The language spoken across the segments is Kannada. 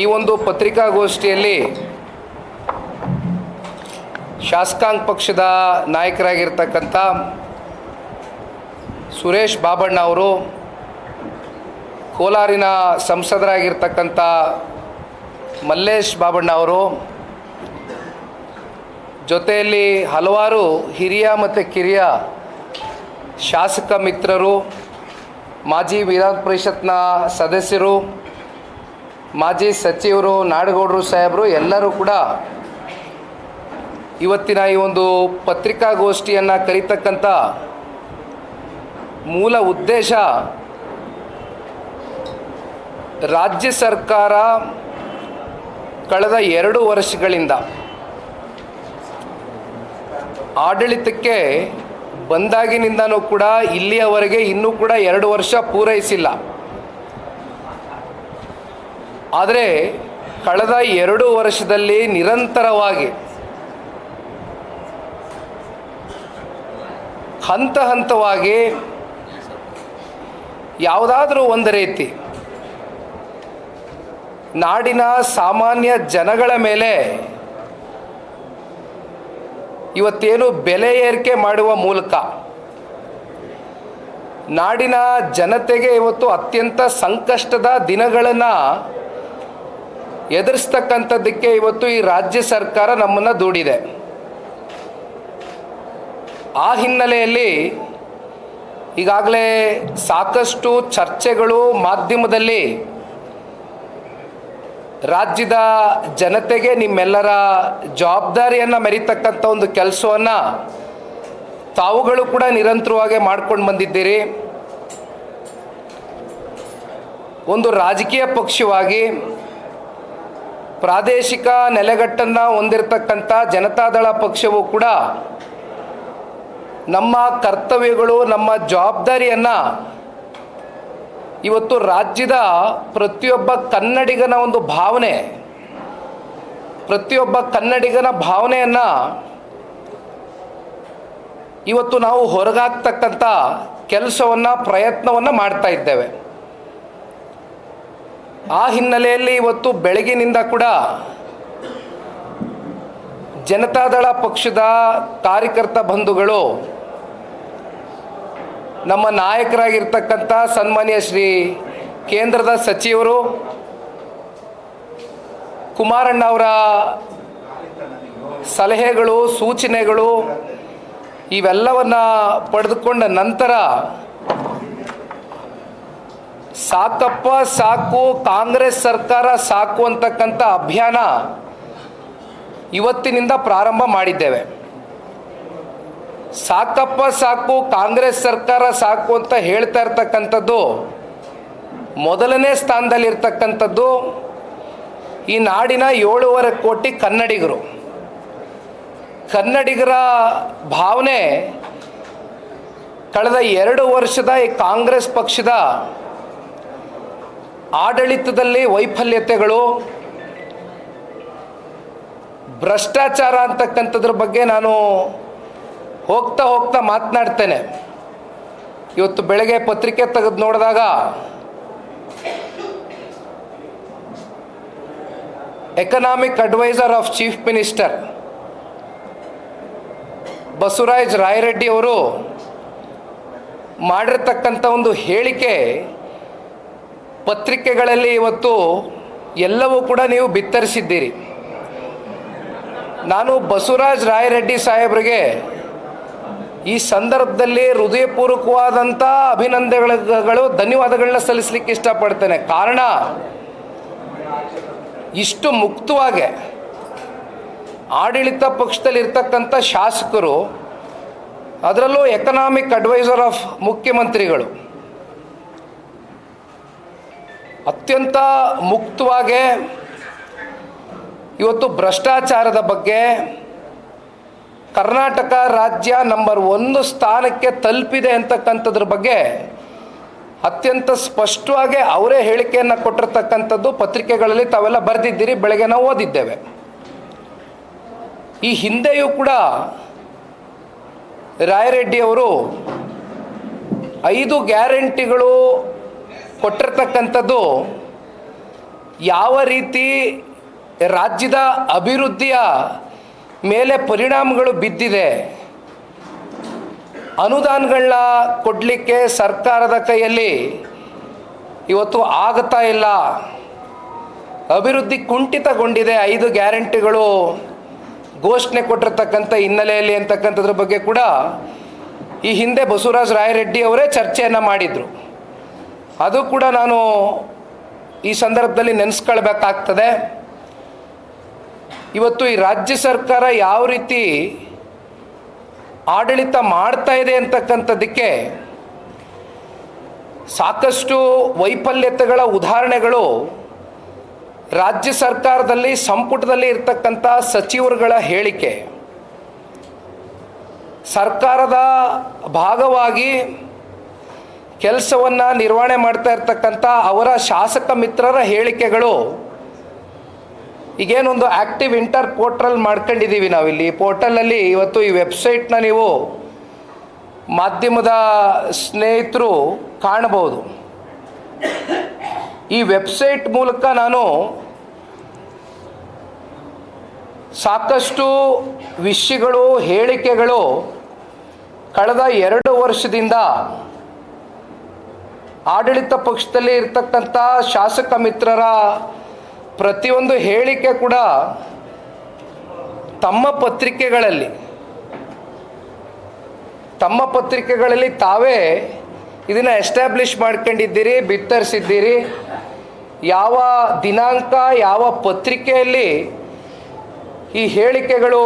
ಈ ಒಂದು ಪತ್ರಿಕಾಗೋಷ್ಠಿಯಲ್ಲಿ ಶಾಸಕಾಂಗ ಪಕ್ಷದ ನಾಯಕರಾಗಿರ್ತಕ್ಕಂಥ ಸುರೇಶ್ ಬಾಬಣ್ಣ ಅವರು, ಕೋಲಾರಿನ ಸಂಸದರಾಗಿರ್ತಕ್ಕಂಥ ಮಲ್ಲೇಶ್ ಬಾಬಣ್ಣ ಅವರು, ಜೊತೆಯಲ್ಲಿ ಹಲವಾರು ಹಿರಿಯ ಮತ್ತು ಕಿರಿಯ ಶಾಸಕ ಮಿತ್ರರು, ಮಾಜಿ ವಿಧಾನ ಪರಿಷತ್ನ ಸದಸ್ಯರು, ಮಾಜಿ ಸಚಿವರು, ನಾಡಗೌಡರು ಸಾಹೇಬರು ಎಲ್ಲರೂ ಕೂಡ ಇವತ್ತಿನ ಈ ಒಂದು ಪತ್ರಿಕಾಗೋಷ್ಠಿಯನ್ನು ಕರೀತಕ್ಕಂಥ ಮೂಲ ಉದ್ದೇಶ ರಾಜ್ಯ ಸರ್ಕಾರ ಕಳೆದ 2 ವರ್ಷಗಳಿಂದ ಆಡಳಿತಕ್ಕೆ ಬಂದಾಗಿನಿಂದನೂ ಕೂಡ ಇಲ್ಲಿಯವರೆಗೆ ಇನ್ನೂ ಕೂಡ 2 ವರ್ಷ ಪೂರೈಸಿಲ್ಲ. ಆದರೆ ಕಳೆದ 2 ವರ್ಷದಲ್ಲಿ ನಿರಂತರವಾಗಿ ಹಂತ ಹಂತವಾಗಿ ಯಾವುದಾದ್ರೂ ಒಂದು ರೀತಿ ನಾಡಿನ ಸಾಮಾನ್ಯ ಜನಗಳ ಮೇಲೆ ಇವತ್ತೇನು ಬೆಲೆ ಏರಿಕೆ ಮಾಡುವ ಮೂಲಕ ನಾಡಿನ ಜನತೆಗೆ ಇವತ್ತು ಅತ್ಯಂತ ಸಂಕಷ್ಟದ ದಿನಗಳನ್ನು ಎದುರಿಸ್ತಕ್ಕಂಥದ್ದಕ್ಕೆ ಇವತ್ತು ಈ ರಾಜ್ಯ ಸರ್ಕಾರ ನಮ್ಮನ್ನು ದೂಡಿದೆ. ಆ ಹಿನ್ನೆಲೆಯಲ್ಲಿ ಈಗಾಗಲೇ ಸಾಕಷ್ಟು ಚರ್ಚೆಗಳು ಮಾಧ್ಯಮದಲ್ಲಿ ರಾಜ್ಯದ ಜನತೆಗೆ ನಿಮ್ಮೆಲ್ಲರ ಜವಾಬ್ದಾರಿಯನ್ನು ಮೆರೀತಕ್ಕಂಥ ಒಂದು ಕೆಲಸವನ್ನು ತಾವುಗಳು ಕೂಡ ನಿರಂತರವಾಗಿ ಮಾಡ್ಕೊಂಡು ಬಂದಿದ್ದೀರಿ. ಒಂದು ರಾಜಕೀಯ ಪಕ್ಷವಾಗಿ ಪ್ರಾದೇಶಿಕ ನೆಲೆಗಟ್ಟನ್ನು ಹೊಂದಿರತಕ್ಕಂಥ ಜನತಾದಳ ಪಕ್ಷವು ಕೂಡ ನಮ್ಮ ಕರ್ತವ್ಯಗಳು, ನಮ್ಮ ಜವಾಬ್ದಾರಿಯನ್ನು ಇವತ್ತು ರಾಜ್ಯದ ಪ್ರತಿಯೊಬ್ಬ ಕನ್ನಡಿಗನ ಒಂದು ಭಾವನೆ, ಪ್ರತಿಯೊಬ್ಬ ಕನ್ನಡಿಗನ ಭಾವನೆಯನ್ನು ಇವತ್ತು ನಾವು ಹೊರಗಾಕ್ತಕ್ಕಂಥ ಕೆಲಸವನ್ನು, ಪ್ರಯತ್ನವನ್ನು ಮಾಡ್ತಾ ಇದ್ದೇವೆ. ಆ ಹಿನ್ನೆಲೆಯಲ್ಲಿ ಇವತ್ತು ಬೆಳಗಿನಿಂದ ಕೂಡ ಜನತಾದಳ ಪಕ್ಷದ ಕಾರ್ಯಕರ್ತ ಬಂಧುಗಳು ನಮ್ಮ ನಾಯಕರಾಗಿರ್ತಕ್ಕಂಥ ಸನ್ಮಾನ್ಯ ಶ್ರೀ ಕೇಂದ್ರದ ಸಚಿವರು ಕುಮಾರಣ್ಣ ಅವರ ಸಲಹೆಗಳು, ಸೂಚನೆಗಳು ಇವೆಲ್ಲವನ್ನು ಪಡೆದುಕೊಂಡ ನಂತರ ಸಾಕಪ್ಪ ಸಾಕು, ಕಾಂಗ್ರೆಸ್ ಸರ್ಕಾರ ಸಾಕು ಅಂತಕ್ಕಂಥ ಅಭಿಯಾನ ಇವತ್ತಿನಿಂದ ಪ್ರಾರಂಭ ಮಾಡಿದ್ದೇವೆ. ಸಾಕಪ್ಪ ಸಾಕು, ಕಾಂಗ್ರೆಸ್ ಸರ್ಕಾರ ಸಾಕು ಅಂತ ಹೇಳ್ತಾ ಇರ್ತಕ್ಕಂಥದ್ದು ಮೊದಲನೇ ಸ್ಥಾನದಲ್ಲಿರ್ತಕ್ಕಂಥದ್ದು ಈ ನಾಡಿನ 7.5 ಕೋಟಿ ಕನ್ನಡಿಗರು. ಕನ್ನಡಿಗರ ಭಾವನೆ ಕಳೆದ 2 ವರ್ಷದ ಈ ಕಾಂಗ್ರೆಸ್ ಪಕ್ಷದ ಆಡಳಿತದಲ್ಲಿ ವೈಫಲ್ಯತೆಗಳು, ಭ್ರಷ್ಟಾಚಾರ ಅಂತಕ್ಕಂಥದ್ರ ಬಗ್ಗೆ ನಾನು ಹೋಗ್ತಾ ಮಾತನಾಡ್ತೇನೆ. ಇವತ್ತು ಬೆಳಗ್ಗೆ ಪತ್ರಿಕೆ ತೆಗೆದು ನೋಡಿದಾಗ economic adviser of chief minister Basavaraj Rayareddy ಅವರು ಮಾಡಿರ್ತಕ್ಕಂಥ ಒಂದು ಹೇಳಿಕೆ ಪತ್ರಿಕೆಗಳಲ್ಲಿ ಇವತ್ತು ಎಲ್ಲವೂ ಕೂಡ ನೀವು ಬಿತ್ತರಿಸಿದ್ದೀರಿ. ನಾನು ಬಸವರಾಜ ರಾಯರೆಡ್ಡಿ ಸಾಹೇಬರಿಗೆ ಈ ಸಂದರ್ಭದಲ್ಲಿ ಹೃದಯಪೂರ್ವಕವಾದಂಥ ಅಭಿನಂದನೆಗಳು, ಧನ್ಯವಾದಗಳನ್ನ ಸಲ್ಲಿಸಲಿಕ್ಕೆ ಇಷ್ಟಪಡ್ತೇನೆ. ಕಾರಣ ಇಷ್ಟು ಮುಕ್ತವಾಗಿ ಆಡಳಿತ ಪಕ್ಷದಲ್ಲಿರ್ತಕ್ಕಂಥ ಶಾಸಕರು, ಅದರಲ್ಲೂ ಎಕನಾಮಿಕ್ ಅಡ್ವೈಸರ್ ಆಫ್ ಮುಖ್ಯಮಂತ್ರಿಗಳು ಅತ್ಯಂತ ಮುಕ್ತವಾಗಿ ಇವತ್ತು ಭ್ರಷ್ಟಾಚಾರದ ಬಗ್ಗೆ ಕರ್ನಾಟಕ ರಾಜ್ಯ ನಂಬರ್ 1 ಸ್ಥಾನಕ್ಕೆ ತಲುಪಿದೆ ಅಂತಕ್ಕಂಥದ್ರ ಬಗ್ಗೆ ಅತ್ಯಂತ ಸ್ಪಷ್ಟವಾಗಿ ಅವರೇ ಹೇಳಿಕೆಯನ್ನು ಕೊಟ್ಟಿರ್ತಕ್ಕಂಥದ್ದು ಪತ್ರಿಕೆಗಳಲ್ಲಿ ತಾವೆಲ್ಲ ಬರೆದಿದ್ದೀರಿ, ಬೆಳಗ್ಗೆ ನಾವು ಓದಿದ್ದೇವೆ. ಈ ಹಿಂದೆಯೂ ಕೂಡ ರಾಯರೆಡ್ಡಿ ಅವರು 5 ಗ್ಯಾರಂಟಿಗಳು ಕೊಟ್ಟಿರ್ತಕ್ಕಂಥದ್ದು ಯಾವ ರೀತಿ ರಾಜ್ಯದ ಅಭಿವೃದ್ಧಿಯ ಮೇಲೆ ಪರಿಣಾಮಗಳು ಬಿದ್ದಿದೆ, ಅನುದಾನಗಳನ್ನ ಕೊಡಲಿಕ್ಕೆ ಸರ್ಕಾರದ ಕೈಯಲ್ಲಿ ಇವತ್ತು ಆಗ್ತಾ ಇಲ್ಲ, ಅಭಿವೃದ್ಧಿ ಕುಂಠಿತಗೊಂಡಿದೆ 5 ಗ್ಯಾರಂಟಿಗಳು ಘೋಷಣೆ ಕೊಟ್ಟಿರ್ತಕ್ಕಂಥ ಹಿನ್ನೆಲೆಯಲ್ಲಿ ಅಂತಕ್ಕಂಥದ್ರ ಬಗ್ಗೆ ಕೂಡ ಈ ಹಿಂದೆ ಬಸವರಾಜ ರಾಯರೆಡ್ಡಿ ಅವರೇ ಚರ್ಚೆಯನ್ನು ಮಾಡಿದರು. ಅದು ಕೂಡ ನಾನು ಈ ಸಂದರ್ಭದಲ್ಲಿ ನೆನೆಸ್ಕೊಳ್ಬೇಕಾಗ್ತದೆ. ಇವತ್ತು ಈ ರಾಜ್ಯ ಸರ್ಕಾರ ಯಾವ ರೀತಿ ಆಡಳಿತ ಮಾಡ್ತಾ ಇದೆ ಅಂತಕ್ಕಂಥದ್ದಕ್ಕೆ ಸಾಕಷ್ಟು ವೈಫಲ್ಯತೆಗಳ ಉದಾಹರಣೆಗಳು ರಾಜ್ಯ ಸರ್ಕಾರದಲ್ಲಿ ಸಂಪುಟದಲ್ಲಿ ಇರ್ತಕ್ಕಂಥ ಸಚಿವರುಗಳ ಹೇಳಿಕೆ, ಸರ್ಕಾರದ ಭಾಗವಾಗಿ ಕೆಲಸವನ್ನು ನಿರ್ವಹಣೆ ಮಾಡ್ತಾ ಇರ್ತಕ್ಕಂಥ ಅವರ ಶಾಸಕ ಮಿತ್ರರ ಹೇಳಿಕೆಗಳು. ಈಗೇನೊಂದು ಆ್ಯಕ್ಟಿವ್ ಇಂಟರ್ ಪೋರ್ಟಲ್ ಮಾಡ್ಕೊಂಡಿದ್ದೀವಿ ನಾವಿಲ್ಲಿ. ಈ ಪೋರ್ಟಲಲ್ಲಿ ಇವತ್ತು ಈ ವೆಬ್ಸೈಟ್ನ ನೀವು ಮಾಧ್ಯಮದ ಸ್ನೇಹಿತರು ಕಾಣಬಹುದು. ಈ ವೆಬ್ಸೈಟ್ ಮೂಲಕ ನಾನು ಸಾಕಷ್ಟು ವಿಷಯಗಳು, ಹೇಳಿಕೆಗಳು ಕಳೆದ 2 ವರ್ಷದಿಂದ ಆಡಳಿತ ಪಕ್ಷದಲ್ಲಿ ಇರ್ತಕ್ಕಂಥ ಶಾಸಕ ಮಿತ್ರರ ಪ್ರತಿಯೊಂದು ಹೇಳಿಕೆ ಕೂಡ ತಮ್ಮ ಪತ್ರಿಕೆಗಳಲ್ಲಿ ತಾವೇ ಇದನ್ನು ಎಸ್ಟಾಬ್ಲಿಷ್ ಮಾಡ್ಕೊಂಡಿದ್ದೀರಿ, ಬಿತ್ತರಿಸಿದ್ದೀರಿ. ಯಾವ ದಿನಾಂಕ, ಯಾವ ಪತ್ರಿಕೆಯಲ್ಲಿ ಈ ಹೇಳಿಕೆಗಳು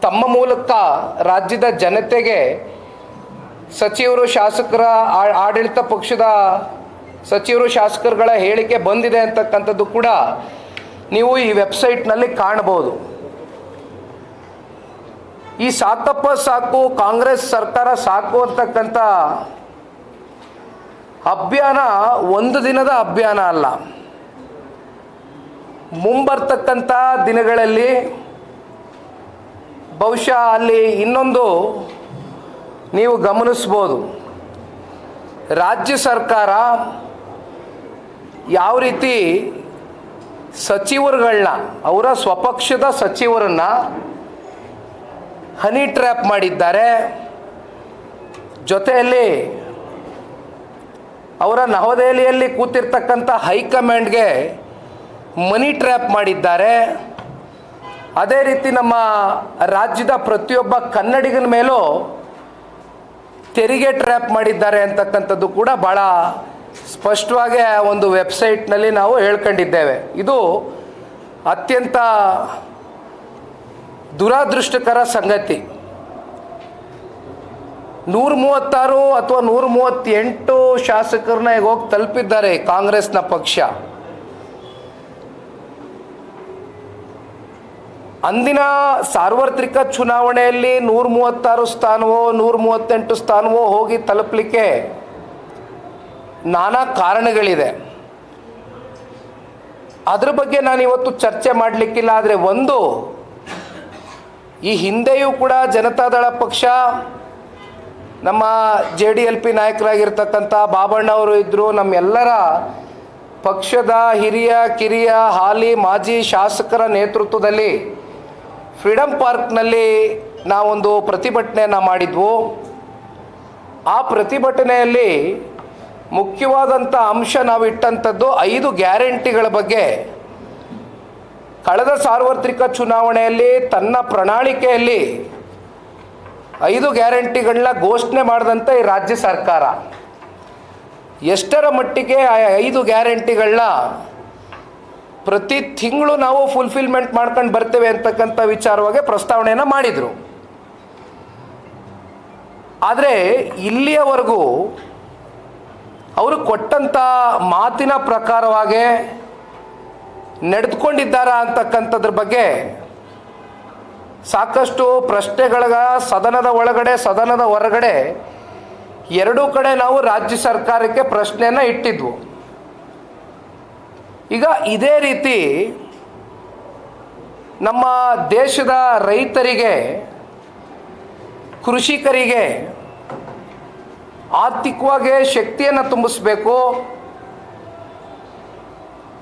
ತಮ್ಮ ಮೂಲಕ ರಾಜ್ಯದ ಜನತೆಗೆ, ಸಚಿವರು, ಶಾಸಕರ, ಆಡಳಿತ ಪಕ್ಷದ ಸಚಿವರು, ಶಾಸಕರುಗಳ ಹೇಳಿಕೆ ಬಂದಿದೆ ಅಂತಕ್ಕಂಥದ್ದು ಕೂಡ ನೀವು ಈ ವೆಬ್ಸೈಟ್ನಲ್ಲಿ ಕಾಣಬಹುದು. ಈ ಸಾಕಪ್ಪ ಸಾಕು, ಕಾಂಗ್ರೆಸ್ ಸರ್ಕಾರ ಸಾಕು ಅಂತಕ್ಕಂಥ ಅಭಿಯಾನ ಒಂದು ದಿನದ ಅಭಿಯಾನ ಅಲ್ಲ. ಮುಂಬರ್ತಕ್ಕಂಥ ದಿನಗಳಲ್ಲಿ ಬಹುಶಃ ಅಲ್ಲಿ ಇನ್ನೊಂದು ನೀವು ಗಮನಿಸ್ಬೋದು. ರಾಜ್ಯ ಸರ್ಕಾರ ಯಾವ ರೀತಿ ಸಚಿವರುಗಳನ್ನ, ಅವರ ಸ್ವಪಕ್ಷದ ಸಚಿವರನ್ನ ಹನಿ ಟ್ರ್ಯಾಪ್ ಮಾಡಿದ್ದಾರೆ. ಜೊತೆಯಲ್ಲಿ ಅವರ ನವದೆಹಲಿಯಲ್ಲಿ ಕೂತಿರ್ತಕ್ಕಂಥ ಹೈಕಮಾಂಡ್ಗೆ ಮನಿ ಟ್ರ್ಯಾಪ್ ಮಾಡಿದ್ದಾರೆ. ಅದೇ ರೀತಿ ನಮ್ಮ ರಾಜ್ಯದ ಪ್ರತಿಯೊಬ್ಬ ಕನ್ನಡಿಗನ ಮೇಲೂ ತೆರಿಗೆ ಟ್ರ್ಯಾಪ್ ಮಾಡಿದ್ದಾರೆ ಅಂತಕ್ಕಂಥದ್ದು ಕೂಡ ಭಾಳ ಸ್ಪಷ್ಟವಾಗಿ ಒಂದು ವೆಬ್ಸೈಟ್ನಲ್ಲಿ ನಾವು ಹೇಳ್ಕೊಂಡಿದ್ದೇವೆ. ಇದು ಅತ್ಯಂತ ದುರಾದೃಷ್ಟಕರ ಸಂಗತಿ. 136 ಅಥವಾ 138 ಶಾಸಕರನ್ನ ಈಗ ಹೋಗಿ ತಲುಪಿದ್ದಾರೆ ಕಾಂಗ್ರೆಸ್ನ ಪಕ್ಷ. ಅಂದಿನ ಸಾರ್ವತ್ರಿಕ ಚುನಾವಣೆಯಲ್ಲಿ 136 ಸ್ಥಾನವೋ 138 ಸ್ಥಾನವೋ ಹೋಗಿ ತಲುಪಲಿಕ್ಕೆ ನಾನಾ ಕಾರಣಗಳಿದೆ. ಅದ್ರ ಬಗ್ಗೆ ನಾನು ಇವತ್ತು ಚರ್ಚೆ ಮಾಡಲಿಕ್ಕಿಲ್ಲ. ಆದರೆ ಒಂದು, ಈ ಹಿಂದೆಯೂ ಕೂಡ ಜನತಾದಳ ಪಕ್ಷ, ನಮ್ಮ JDLP ನಾಯಕರಾಗಿರ್ತಕ್ಕಂಥ ಬಾಬಣ್ಣವರು ಇದ್ದರು, ನಮ್ಮೆಲ್ಲರ ಪಕ್ಷದ ಹಿರಿಯ ಕಿರಿಯ ಹಾಲಿ ಮಾಜಿ ಶಾಸಕರ ನೇತೃತ್ವದಲ್ಲಿ ಫ್ರೀಡಮ್ ಪಾರ್ಕ್ನಲ್ಲಿ ನಾವೊಂದು ಪ್ರತಿಭಟನೆಯನ್ನು ಮಾಡಿದ್ವು. ಆ ಪ್ರತಿಭಟನೆಯಲ್ಲಿ ಮುಖ್ಯವಾದಂಥ ಅಂಶ ನಾವು ಇಟ್ಟಂಥದ್ದು 5 ಗ್ಯಾರಂಟಿಗಳ ಬಗ್ಗೆ. ಕಳೆದ ಸಾರ್ವತ್ರಿಕ ಚುನಾವಣೆಯಲ್ಲಿ ತನ್ನ ಪ್ರಣಾಳಿಕೆಯಲ್ಲಿ 5 ಗ್ಯಾರಂಟಿಗಳನ್ನ ಘೋಷಣೆ ಮಾಡಿದಂಥ ಈ ರಾಜ್ಯ ಸರ್ಕಾರ ಎಷ್ಟರ ಮಟ್ಟಿಗೆ ಆ 5 ಗ್ಯಾರಂಟಿಗಳನ್ನ ಪ್ರತಿ ತಿಂಗಳು ನಾವು ಫುಲ್ಫಿಲ್ಮೆಂಟ್ ಮಾಡ್ಕೊಂಡು ಬರ್ತೇವೆ ಅಂತಕ್ಕಂಥ ವಿಚಾರವಾಗಿ ಪ್ರಸ್ತಾವನೆಯನ್ನು ಮಾಡಿದರು. ಆದರೆ ಇಲ್ಲಿಯವರೆಗೂ ಅವರು ಕೊಟ್ಟಂಥ ಮಾತಿನ ಪ್ರಕಾರವಾಗಿ ನಡೆದುಕೊಂಡಿದ್ದಾರಾ ಅಂತಕ್ಕಂಥದ್ರ ಬಗ್ಗೆ ಸಾಕಷ್ಟು ಪ್ರಶ್ನೆಗಳ ಸದನದ ಒಳಗಡೆ, ಸದನದ ಹೊರಗಡೆ ಎರಡೂ ಕಡೆ ನಾವು ರಾಜ್ಯ ಸರ್ಕಾರಕ್ಕೆ ಪ್ರಶ್ನೆಯನ್ನು ಇಟ್ಟಿದ್ವು. ಈಗ ಇದೇ ರೀತಿ ನಮ್ಮ ದೇಶದ ರೈತರಿಗೆ, ಕೃಷಿಕರಿಗೆ ಆರ್ಥಿಕವಾಗಿ ಶಕ್ತಿಯನ್ನು ತುಂಬಿಸಬೇಕು,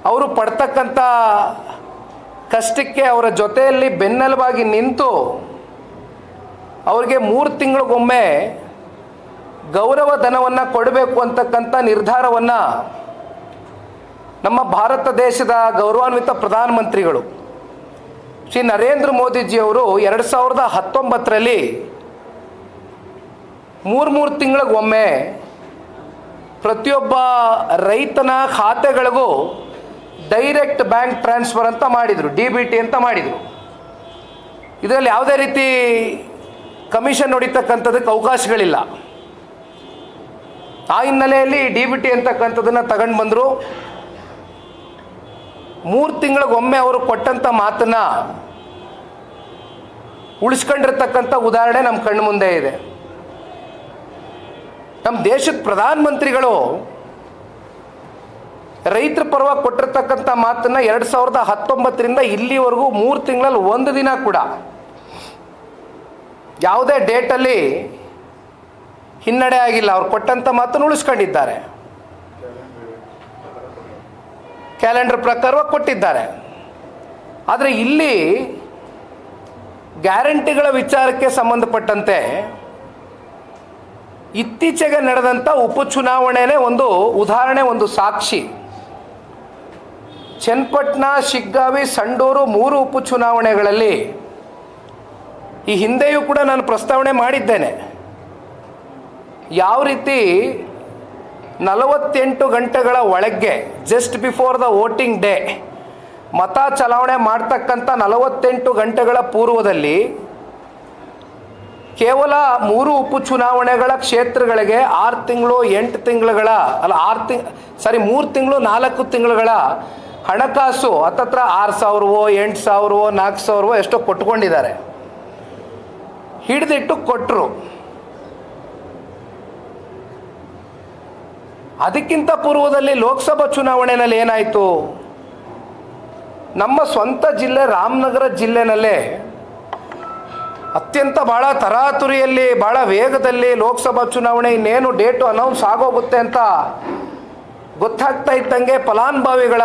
ಅವರು ಪಡ್ತಕ್ಕಂಥ ಕಷ್ಟಕ್ಕೆ ಅವರ ಜೊತೆಯಲ್ಲಿ ಬೆನ್ನೆಲುಬಾಗಿ ನಿಂತು ಅವರಿಗೆ 3 ತಿಂಗಳಿಗೊಮ್ಮೆ ಗೌರವ ಧನವನ್ನು ಕೊಡಬೇಕು ಅಂತಕ್ಕಂಥ ನಿರ್ಧಾರವನ್ನು ನಮ್ಮ ಭಾರತ ದೇಶದ ಗೌರವಾನ್ವಿತ ಪ್ರಧಾನಮಂತ್ರಿಗಳು ಶ್ರೀ ನರೇಂದ್ರ ಮೋದಿಜಿಯವರು 2019ರಲ್ಲಿ 3 ತಿಂಗಳಿಗೊಮ್ಮೆ ಪ್ರತಿಯೊಬ್ಬ ರೈತನ ಖಾತೆಗಳಿಗೂ ಡೈರೆಕ್ಟ್ ಬ್ಯಾಂಕ್ ಟ್ರಾನ್ಸ್ಫರ್ ಅಂತ ಮಾಡಿದರು, DBT ಅಂತ ಮಾಡಿದರು. ಇದರಲ್ಲಿ ಯಾವುದೇ ರೀತಿ ಕಮಿಷನ್ ಹೊಡಿತಕ್ಕಂಥದ್ದಕ್ಕೆ ಅವಕಾಶಗಳಿಲ್ಲ. ಆ ಹಿನ್ನೆಲೆಯಲ್ಲಿ DBT ಅಂತಕ್ಕಂಥದ್ದನ್ನು ತಗೊಂಡು ಬಂದರು. 3 ತಿಂಗಳಿಗೊಮ್ಮೆ ಅವರು ಕೊಟ್ಟಂಥ ಮಾತನ್ನು ಉಳಿಸ್ಕೊಂಡಿರ್ತಕ್ಕಂಥ ಉದಾಹರಣೆ ನಮ್ಮ ಕಣ್ಣು ಮುಂದೆ ಇದೆ. ನಮ್ಮ ದೇಶದ ಪ್ರಧಾನಮಂತ್ರಿಗಳು ರೈತರ ಪರವಾಗಿ ಕೊಟ್ಟಿರ್ತಕ್ಕಂಥ ಮಾತನ್ನು 2019ರಿಂದ ಇಲ್ಲಿವರೆಗೂ 3 ತಿಂಗಳಲ್ಲಿ 1 ದಿನ ಕೂಡ ಯಾವುದೇ ಡೇಟಲ್ಲಿ ಹಿನ್ನಡೆ ಆಗಿಲ್ಲ. ಅವ್ರು ಕೊಟ್ಟಂಥ ಮಾತನ್ನು ಉಳಿಸ್ಕೊಂಡಿದ್ದಾರೆ, ಕ್ಯಾಲೆಂಡರ್ ಪ್ರಕಾರವಾಗಿ ಕೊಟ್ಟಿದ್ದಾರೆ. ಆದರೆ ಇಲ್ಲಿ ಗ್ಯಾರಂಟಿಗಳ ವಿಚಾರಕ್ಕೆ ಸಂಬಂಧಪಟ್ಟಂತೆ ಇತ್ತೀಚೆಗೆ ನಡೆದಂಥ ಉಪಚುನಾವಣೆನೇ ಒಂದು ಉದಾಹರಣೆ, ಒಂದು ಸಾಕ್ಷಿ. ಚನ್ನಪಟ್ಟಣ, ಶಿಗ್ಗಾವಿ, ಸಂಡೂರು 3 ಉಪಚುನಾವಣೆಗಳಲ್ಲಿ ಈ ಹಿಂದೆಯೂ ಕೂಡ ನಾನು ಪ್ರಸ್ತಾವನೆ ಮಾಡಿದ್ದೇನೆ. ಯಾವ ರೀತಿ 48 ಗಂಟೆಗಳ ಒಳಗೆ just before the voting day ಮತ ಚಲಾವಣೆ ಮಾಡ್ತಕ್ಕಂಥ 48 ಗಂಟೆಗಳ ಪೂರ್ವದಲ್ಲಿ ಕೇವಲ 3 ಉಪಚುನಾವಣೆಗಳ ಕ್ಷೇತ್ರಗಳಿಗೆ 6 ತಿಂಗಳು 8 ತಿಂಗಳುಗಳ ಅಲ್ಲ 3 ತಿಂಗಳು 4 ತಿಂಗಳುಗಳ ಹಣಕಾಸು ಹತ್ತತ್ರ 6,000ವೋ 8,000ವೋ 4,000ವೋ ಎಷ್ಟೋ ಕೊಟ್ಕೊಂಡಿದ್ದಾರೆ, ಹಿಡಿದಿಟ್ಟು ಕೊಟ್ಟರು. ಅದಕ್ಕಿಂತ ಪೂರ್ವದಲ್ಲಿ ಲೋಕಸಭಾ ಚುನಾವಣೆಯಲ್ಲಿ ಏನಾಯಿತು? ನಮ್ಮ ಸ್ವಂತ ಜಿಲ್ಲೆ ರಾಮನಗರ ಜಿಲ್ಲೆನಲ್ಲೇ ಅತ್ಯಂತ ಭಾಳ ತರಾತುರಿಯಲ್ಲಿ ಭಾಳ ವೇಗದಲ್ಲಿ ಲೋಕಸಭಾ ಚುನಾವಣೆ ಇನ್ನೇನು ಡೇಟು ಅನೌನ್ಸ್ ಆಗೋಗುತ್ತೆ ಅಂತ ಗೊತ್ತಾಗ್ತಾ ಇದ್ದಂಗೆ ಫಲಾನುಭವಿಗಳ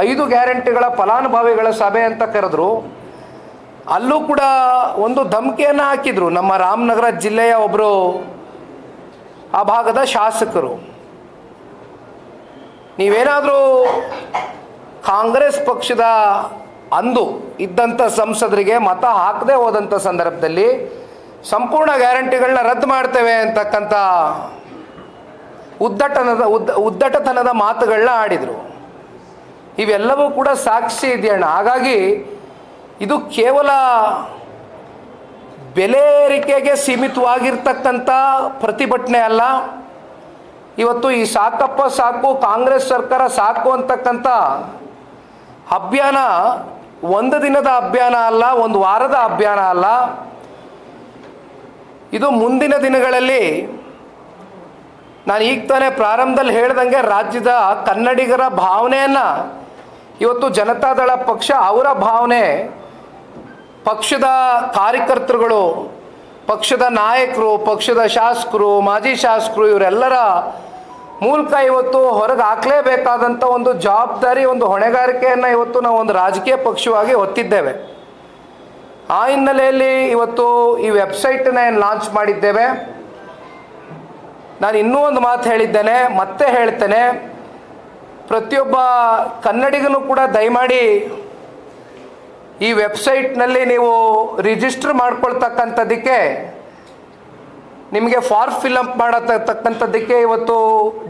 5 ಗ್ಯಾರಂಟಿಗಳ ಫಲಾನುಭವಿಗಳ ಸಭೆ ಅಂತ ಕರೆದ್ರು. ಅಲ್ಲೂ ಕೂಡ ಒಂದು ಧಮಕಿಯನ್ನು ಹಾಕಿದರು ನಮ್ಮ ರಾಮನಗರ ಜಿಲ್ಲೆಯ ಒಬ್ಬರು ಆ ಭಾಗದ ಶಾಸಕರು. ನೀವೇನಾದರೂ ಕಾಂಗ್ರೆಸ್ ಪಕ್ಷದ ಅಂದು ಇದ್ದಂಥ ಸಂಸದರಿಗೆ ಮತ ಹಾಕದೆ ಹೋದಂಥ ಸಂದರ್ಭದಲ್ಲಿ ಸಂಪೂರ್ಣ ಗ್ಯಾರಂಟಿಗಳನ್ನ ರದ್ದು ಮಾಡ್ತೇವೆ ಅಂತಕ್ಕಂಥ ಉದ್ದಟತನದ ಮಾತುಗಳನ್ನ ಆಡಿದರು. ಇವೆಲ್ಲವೂ ಕೂಡ ಸಾಕ್ಷಿ ಇದೆಯಣ್ಣ. ಹಾಗಾಗಿ ಇದು ಕೇವಲ ಬೆಲೆ ಏರಿಕೆಗೆ ಸೀಮಿತವಾಗಿರ್ತಕ್ಕಂಥ ಪ್ರತಿಭಟನೆ ಅಲ್ಲ. ಇವತ್ತು ಈ ಸಾಕಪ್ಪ ಸಾಕು, ಕಾಂಗ್ರೆಸ್ ಸರ್ಕಾರ ಸಾಕು ಅಂತಕ್ಕಂಥ ಅಭಿಯಾನ 1 ದಿನದ ಅಭಿಯಾನ ಅಲ್ಲ, 1 ವಾರದ ಅಭಿಯಾನ ಅಲ್ಲ. ಇದು ಮುಂದಿನ ದಿನಗಳಲ್ಲಿ ನಾನು ಈಗ ತಾನೇ ಪ್ರಾರಂಭದಲ್ಲಿ ಹೇಳ್ದಂಗೆ ರಾಜ್ಯದ ಕನ್ನಡಿಗರ ಭಾವನೆಯನ್ನು ಇವತ್ತು ಜನತಾದಳ ಪಕ್ಷ ಅವರ ಭಾವನೆ, ಪಕ್ಷದ ಕಾರ್ಯಕರ್ತರುಗಳು, ಪಕ್ಷದ ನಾಯಕರು, ಪಕ್ಷದ ಶಾಸಕರು, ಮಾಜಿ ಶಾಸಕರು ಇವರೆಲ್ಲರ ಮೂಲಕ ಇವತ್ತು ಹೊರಗೆ ಹಾಕಲೇಬೇಕಾದಂಥ ಒಂದು ಜವಾಬ್ದಾರಿ, ಒಂದು ಹೊಣೆಗಾರಿಕೆಯನ್ನು ಇವತ್ತು ನಾವು ಒಂದು ರಾಜಕೀಯ ಪಕ್ಷವಾಗಿ ಹೊತ್ತಿದ್ದೇವೆ. ಆ ಹಿನ್ನೆಲೆಯಲ್ಲಿ ಇವತ್ತು ಈ ವೆಬ್ಸೈಟನ್ನು ಏನು ಲಾಂಚ್ ಮಾಡಿದ್ದೇವೆ. ನಾನು ಇನ್ನೂ ಒಂದು ಮಾತು ಹೇಳಿದ್ದೇನೆ, ಮತ್ತೆ ಹೇಳ್ತೇನೆ, ಪ್ರತಿಯೊಬ್ಬ ಕನ್ನಡಿಗನೂ ಕೂಡ ದಯಮಾಡಿ ಈ ವೆಬ್ಸೈಟ್ನಲ್ಲಿ ನೀವು ರಿಜಿಸ್ಟರ್ ಮಾಡ್ಕೊಳ್ತಕ್ಕಂಥದ್ದಕ್ಕೆ, ನಿಮಗೆ ಫಾರ್ಮ್ ಫಿಲಪ್ ಮಾಡತಕ್ಕಂಥದ್ದಕ್ಕೆ ಇವತ್ತು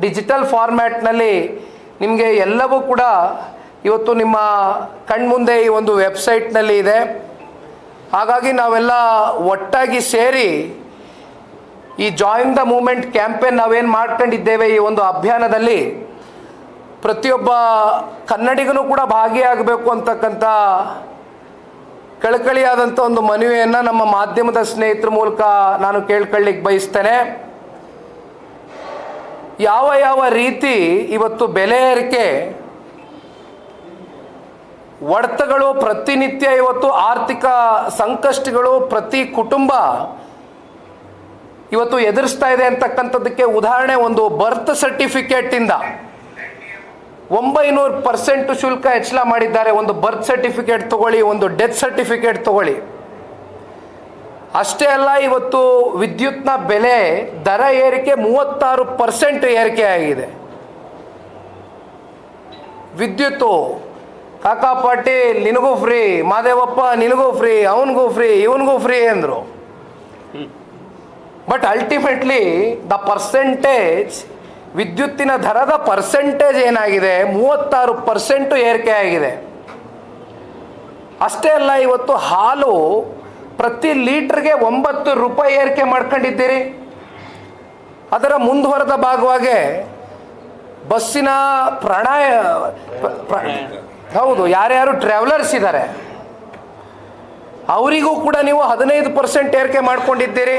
ಡಿಜಿಟಲ್ ಫಾರ್ಮ್ಯಾಟ್ನಲ್ಲಿ ನಿಮಗೆ ಎಲ್ಲವೂ ಕೂಡ ಇವತ್ತು ನಿಮ್ಮ ಕಣ್ಮುಂದೆ ಈ ಒಂದು ವೆಬ್ಸೈಟ್ನಲ್ಲಿ ಇದೆ. ಹಾಗಾಗಿ ನಾವೆಲ್ಲ ಒಟ್ಟಾಗಿ ಸೇರಿ ಈ ಜಾಯಿನ್ ದ ಮೂಮೆಂಟ್ ಕ್ಯಾಂಪೇನ್ ನಾವೇನು ಮಾಡ್ಕೊಂಡಿದ್ದೇವೆ, ಈ ಒಂದು ಅಭಿಯಾನದಲ್ಲಿ ಪ್ರತಿಯೊಬ್ಬ ಕನ್ನಡಿಗನೂ ಕೂಡ ಭಾಗಿಯಾಗಬೇಕು ಅಂತಕ್ಕಂಥ ಕಳಕಳಿಯಾದಂಥ ಒಂದು ಮನವಿಯನ್ನು ನಮ್ಮ ಮಾಧ್ಯಮದ ಸ್ನೇಹಿತರ ಮೂಲಕ ನಾನು ಕೇಳ್ಕೊಳ್ಳಿಕ್ಕೆ ಬಯಸ್ತೇನೆ. ಯಾವ ರೀತಿ ಇವತ್ತು ಬೆಲೆ ಏರಿಕೆ ಹೊಡೆತಗಳು ಪ್ರತಿನಿತ್ಯ ಇವತ್ತು ಆರ್ಥಿಕ ಸಂಕಷ್ಟಗಳು ಪ್ರತಿ ಕುಟುಂಬ ಇವತ್ತು ಎದುರಿಸ್ತಾ ಇದೆ ಅಂತಕ್ಕಂಥದ್ದಕ್ಕೆ ಉದಾಹರಣೆ ಒಂದು ಬರ್ತ್ ಸರ್ಟಿಫಿಕೇಟಿಂದ 900% ಶುಲ್ಕ ಹೆಚ್ಚಳ ಮಾಡಿದ್ದಾರೆ. ಒಂದು ಬರ್ತ್ ಸರ್ಟಿಫಿಕೇಟ್ ತಗೊಳ್ಳಿ, ಒಂದು ಡೆತ್ ಸರ್ಟಿಫಿಕೇಟ್ ತಗೊಳ್ಳಿ. ಅಷ್ಟೇ ಅಲ್ಲ, ಇವತ್ತು ವಿದ್ಯುತ್ನ ಬೆಲೆ ದರ ಏರಿಕೆ 36% ಏರಿಕೆ ಆಗಿದೆ. ವಿದ್ಯುತ್ತು ಕಾಕಾ ಪಾಟೀಲ್ ನಿನಗೂ ಫ್ರೀ, ಮಾದೇವಪ್ಪ ನಿನಗೂ ಫ್ರೀ, ಅವನಿಗೂ ಫ್ರೀ, ಇವನಿಗೂ ಫ್ರೀ ಅಂದರು. ಬಟ್ ಅಲ್ಟಿಮೇಟ್ಲಿ ದ ಪರ್ಸೆಂಟೇಜ್, ವಿದ್ಯುತ್ತಿನ ದರದ ಪರ್ಸೆಂಟೇಜ್ ಏನಾಗಿದೆ, 36% ಏರಿಕೆ ಆಗಿದೆ. ಅಷ್ಟೇ ಅಲ್ಲ, ಇವತ್ತು ಹಾಲು ಪ್ರತಿ ಲೀಟ್ರಿಗೆ 9 ರೂಪಾಯಿ ಏರಿಕೆ ಮಾಡ್ಕೊಂಡಿದ್ದೀರಿ. ಅದರ ಮುಂದುವರೆದ ಭಾಗವಾಗಿ ಬಸ್ಸಿನ ಹೌದು, ಯಾರ್ಯಾರು ಟ್ರಾವೆಲರ್ಸ್ ಇದ್ದಾರೆ ಅವರಿಗೂ ಕೂಡ ನೀವು 15% ಏರಿಕೆ ಮಾಡ್ಕೊಂಡಿದ್ದೀರಿ.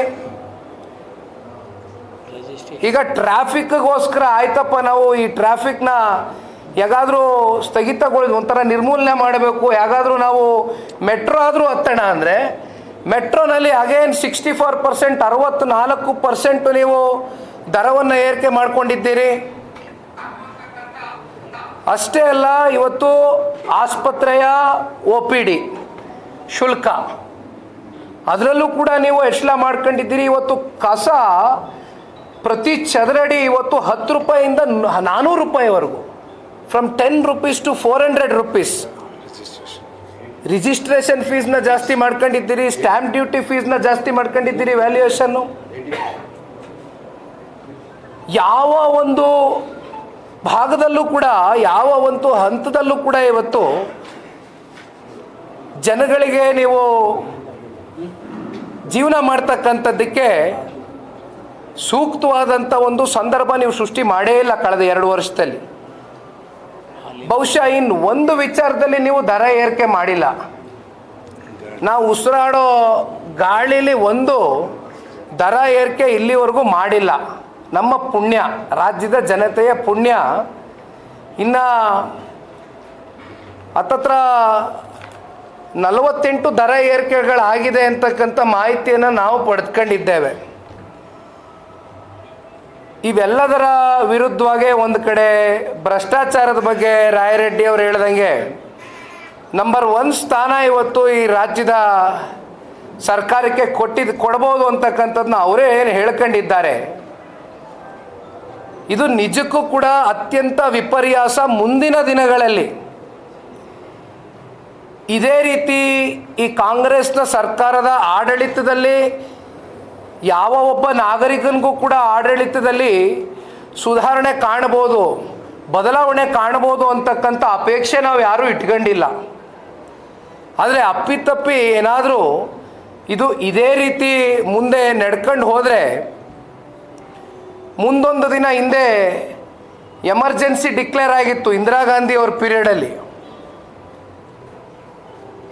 ಈಗ ಟ್ರಾಫಿಕ್ಗೋಸ್ಕರ ಆಯ್ತಪ್ಪ, ನಾವು ಈ ಟ್ರಾಫಿಕ್ನ ಯಾಗಾದರೂ ಸ್ಥಗಿತಗೊಳಿಸಿ ಒಂಥರ ನಿರ್ಮೂಲನೆ ಮಾಡಬೇಕು, ಯಾಗಾದರೂ ನಾವು ಮೆಟ್ರೋ ಆದರೂ ಹತ್ತೋಣ ಅಂದರೆ ಮೆಟ್ರೋನಲ್ಲಿ ಅಗೇನ್ 64%, 64% ನೀವು ದರವನ್ನು ಏರಿಕೆ ಮಾಡ್ಕೊಂಡಿದ್ದೀರಿ. ಅಷ್ಟೇ ಅಲ್ಲ, ಇವತ್ತು ಆಸ್ಪತ್ರೆಯ OPD ಶುಲ್ಕ ಅದರಲ್ಲೂ ಕೂಡ ನೀವು ಹೆಚ್ಚಳ ಮಾಡ್ಕೊಂಡಿದ್ದೀರಿ. ಇವತ್ತು ಕಸ ಪ್ರತಿ ಚದರಡಿ ಇವತ್ತು 10 ರೂಪಾಯಿಯಿಂದ 400 ರೂಪಾಯಿವರೆಗೂ, from 10 rupees to 400 rupees. Registration ಫೀಸ್ನ ಜಾಸ್ತಿ ಮಾಡ್ಕೊಂಡಿದ್ದೀರಿ, ಸ್ಟ್ಯಾಂಪ್ ಡ್ಯೂಟಿ ಫೀಸ್ನ ಜಾಸ್ತಿ ಮಾಡ್ಕೊಂಡಿದ್ದೀರಿ, ವ್ಯಾಲ್ಯೂಯೇಷನ್ನು. ಯಾವ ಒಂದು ಭಾಗದಲ್ಲೂ ಕೂಡ, ಯಾವ ಒಂದು ಹಂತದಲ್ಲೂ ಕೂಡ ಇವತ್ತು ಜನಗಳಿಗೆ ನೀವು ಜೀವನ ಮಾಡ್ತಕ್ಕಂಥದ್ದಕ್ಕೆ ಸೂಕ್ತವಾದಂಥ ಒಂದು ಸಂದರ್ಭ ನೀವು ಸೃಷ್ಟಿ ಮಾಡೇ ಇಲ್ಲ ಕಳೆದ 2 ವರ್ಷದಲ್ಲಿ. ಬಹುಶಃ ಇನ್ನು ಒಂದು ವಿಚಾರದಲ್ಲಿ ನೀವು ದರ ಏರಿಕೆ ಮಾಡಿಲ್ಲ. ನಾವು ಉಸಿರಾಡೋ ಗಾಳಿಲಿ ಒಂದು ದರ ಏರಿಕೆ ಇಲ್ಲಿವರೆಗೂ ಮಾಡಿಲ್ಲ. ನಮ್ಮ ಪುಣ್ಯ, ರಾಜ್ಯದ ಜನತೆಯ ಪುಣ್ಯ. ಇನ್ನು ಹತ್ತತ್ರ 48 ದರ ಏರಿಕೆಗಳಾಗಿದೆ ಅಂತಕ್ಕಂಥ ಮಾಹಿತಿಯನ್ನು ನಾವು ಪಡೆದುಕೊಂಡಿದ್ದೇವೆ. ಇವೆಲ್ಲದರ ವಿರುದ್ಧವಾಗಿ ಒಂದು ಕಡೆ ಭ್ರಷ್ಟಾಚಾರದ ಬಗ್ಗೆ ರಾಯರೆಡ್ಡಿ ಅವರು ಹೇಳ್ದಂಗೆ ನಂಬರ್ 1 ಸ್ಥಾನ ಇವತ್ತು ಈ ರಾಜ್ಯದ ಸರ್ಕಾರಕ್ಕೆ ಕೊಡ್ಬೋದು ಅಂತಕ್ಕಂಥದ್ದನ್ನ ಅವರೇ ಏನು ಹೇಳ್ಕೊಂಡಿದ್ದಾರೆ. ಇದು ನಿಜಕ್ಕೂ ಕೂಡ ಅತ್ಯಂತ ವಿಪರ್ಯಾಸ. ಮುಂದಿನ ದಿನಗಳಲ್ಲಿ ಇದೇ ರೀತಿ ಈ ಕಾಂಗ್ರೆಸ್ನ ಸರ್ಕಾರದ ಆಡಳಿತದಲ್ಲಿ ಯಾವ ಒಬ್ಬ ನಾಗರಿಕನಿಗೂ ಕೂಡ ಆಡಳಿತದಲ್ಲಿ ಸುಧಾರಣೆ ಕಾಣಬಹುದು, ಬದಲಾವಣೆ ಕಾಣಬಹುದು ಅಂತಕ್ಕಂಥ ಅಪೇಕ್ಷೆ ನಾವು ಯಾರೂ ಇಟ್ಕೊಂಡಿಲ್ಲ. ಆದರೆ ಅಪ್ಪಿತಪ್ಪಿ ಏನಾದರೂ ಇದು ಇದೇ ರೀತಿ ಮುಂದೆ ನಡ್ಕೊಂಡು ಹೋದರೆ ಮುಂದೊಂದು ದಿನ, ಹಿಂದೆ ಎಮರ್ಜೆನ್ಸಿ ಡಿಕ್ಲೇರ್ ಆಗಿತ್ತು ಇಂದಿರಾ ಗಾಂಧಿ ಅವ್ರ ಪೀರಿಯಡಲ್ಲಿ,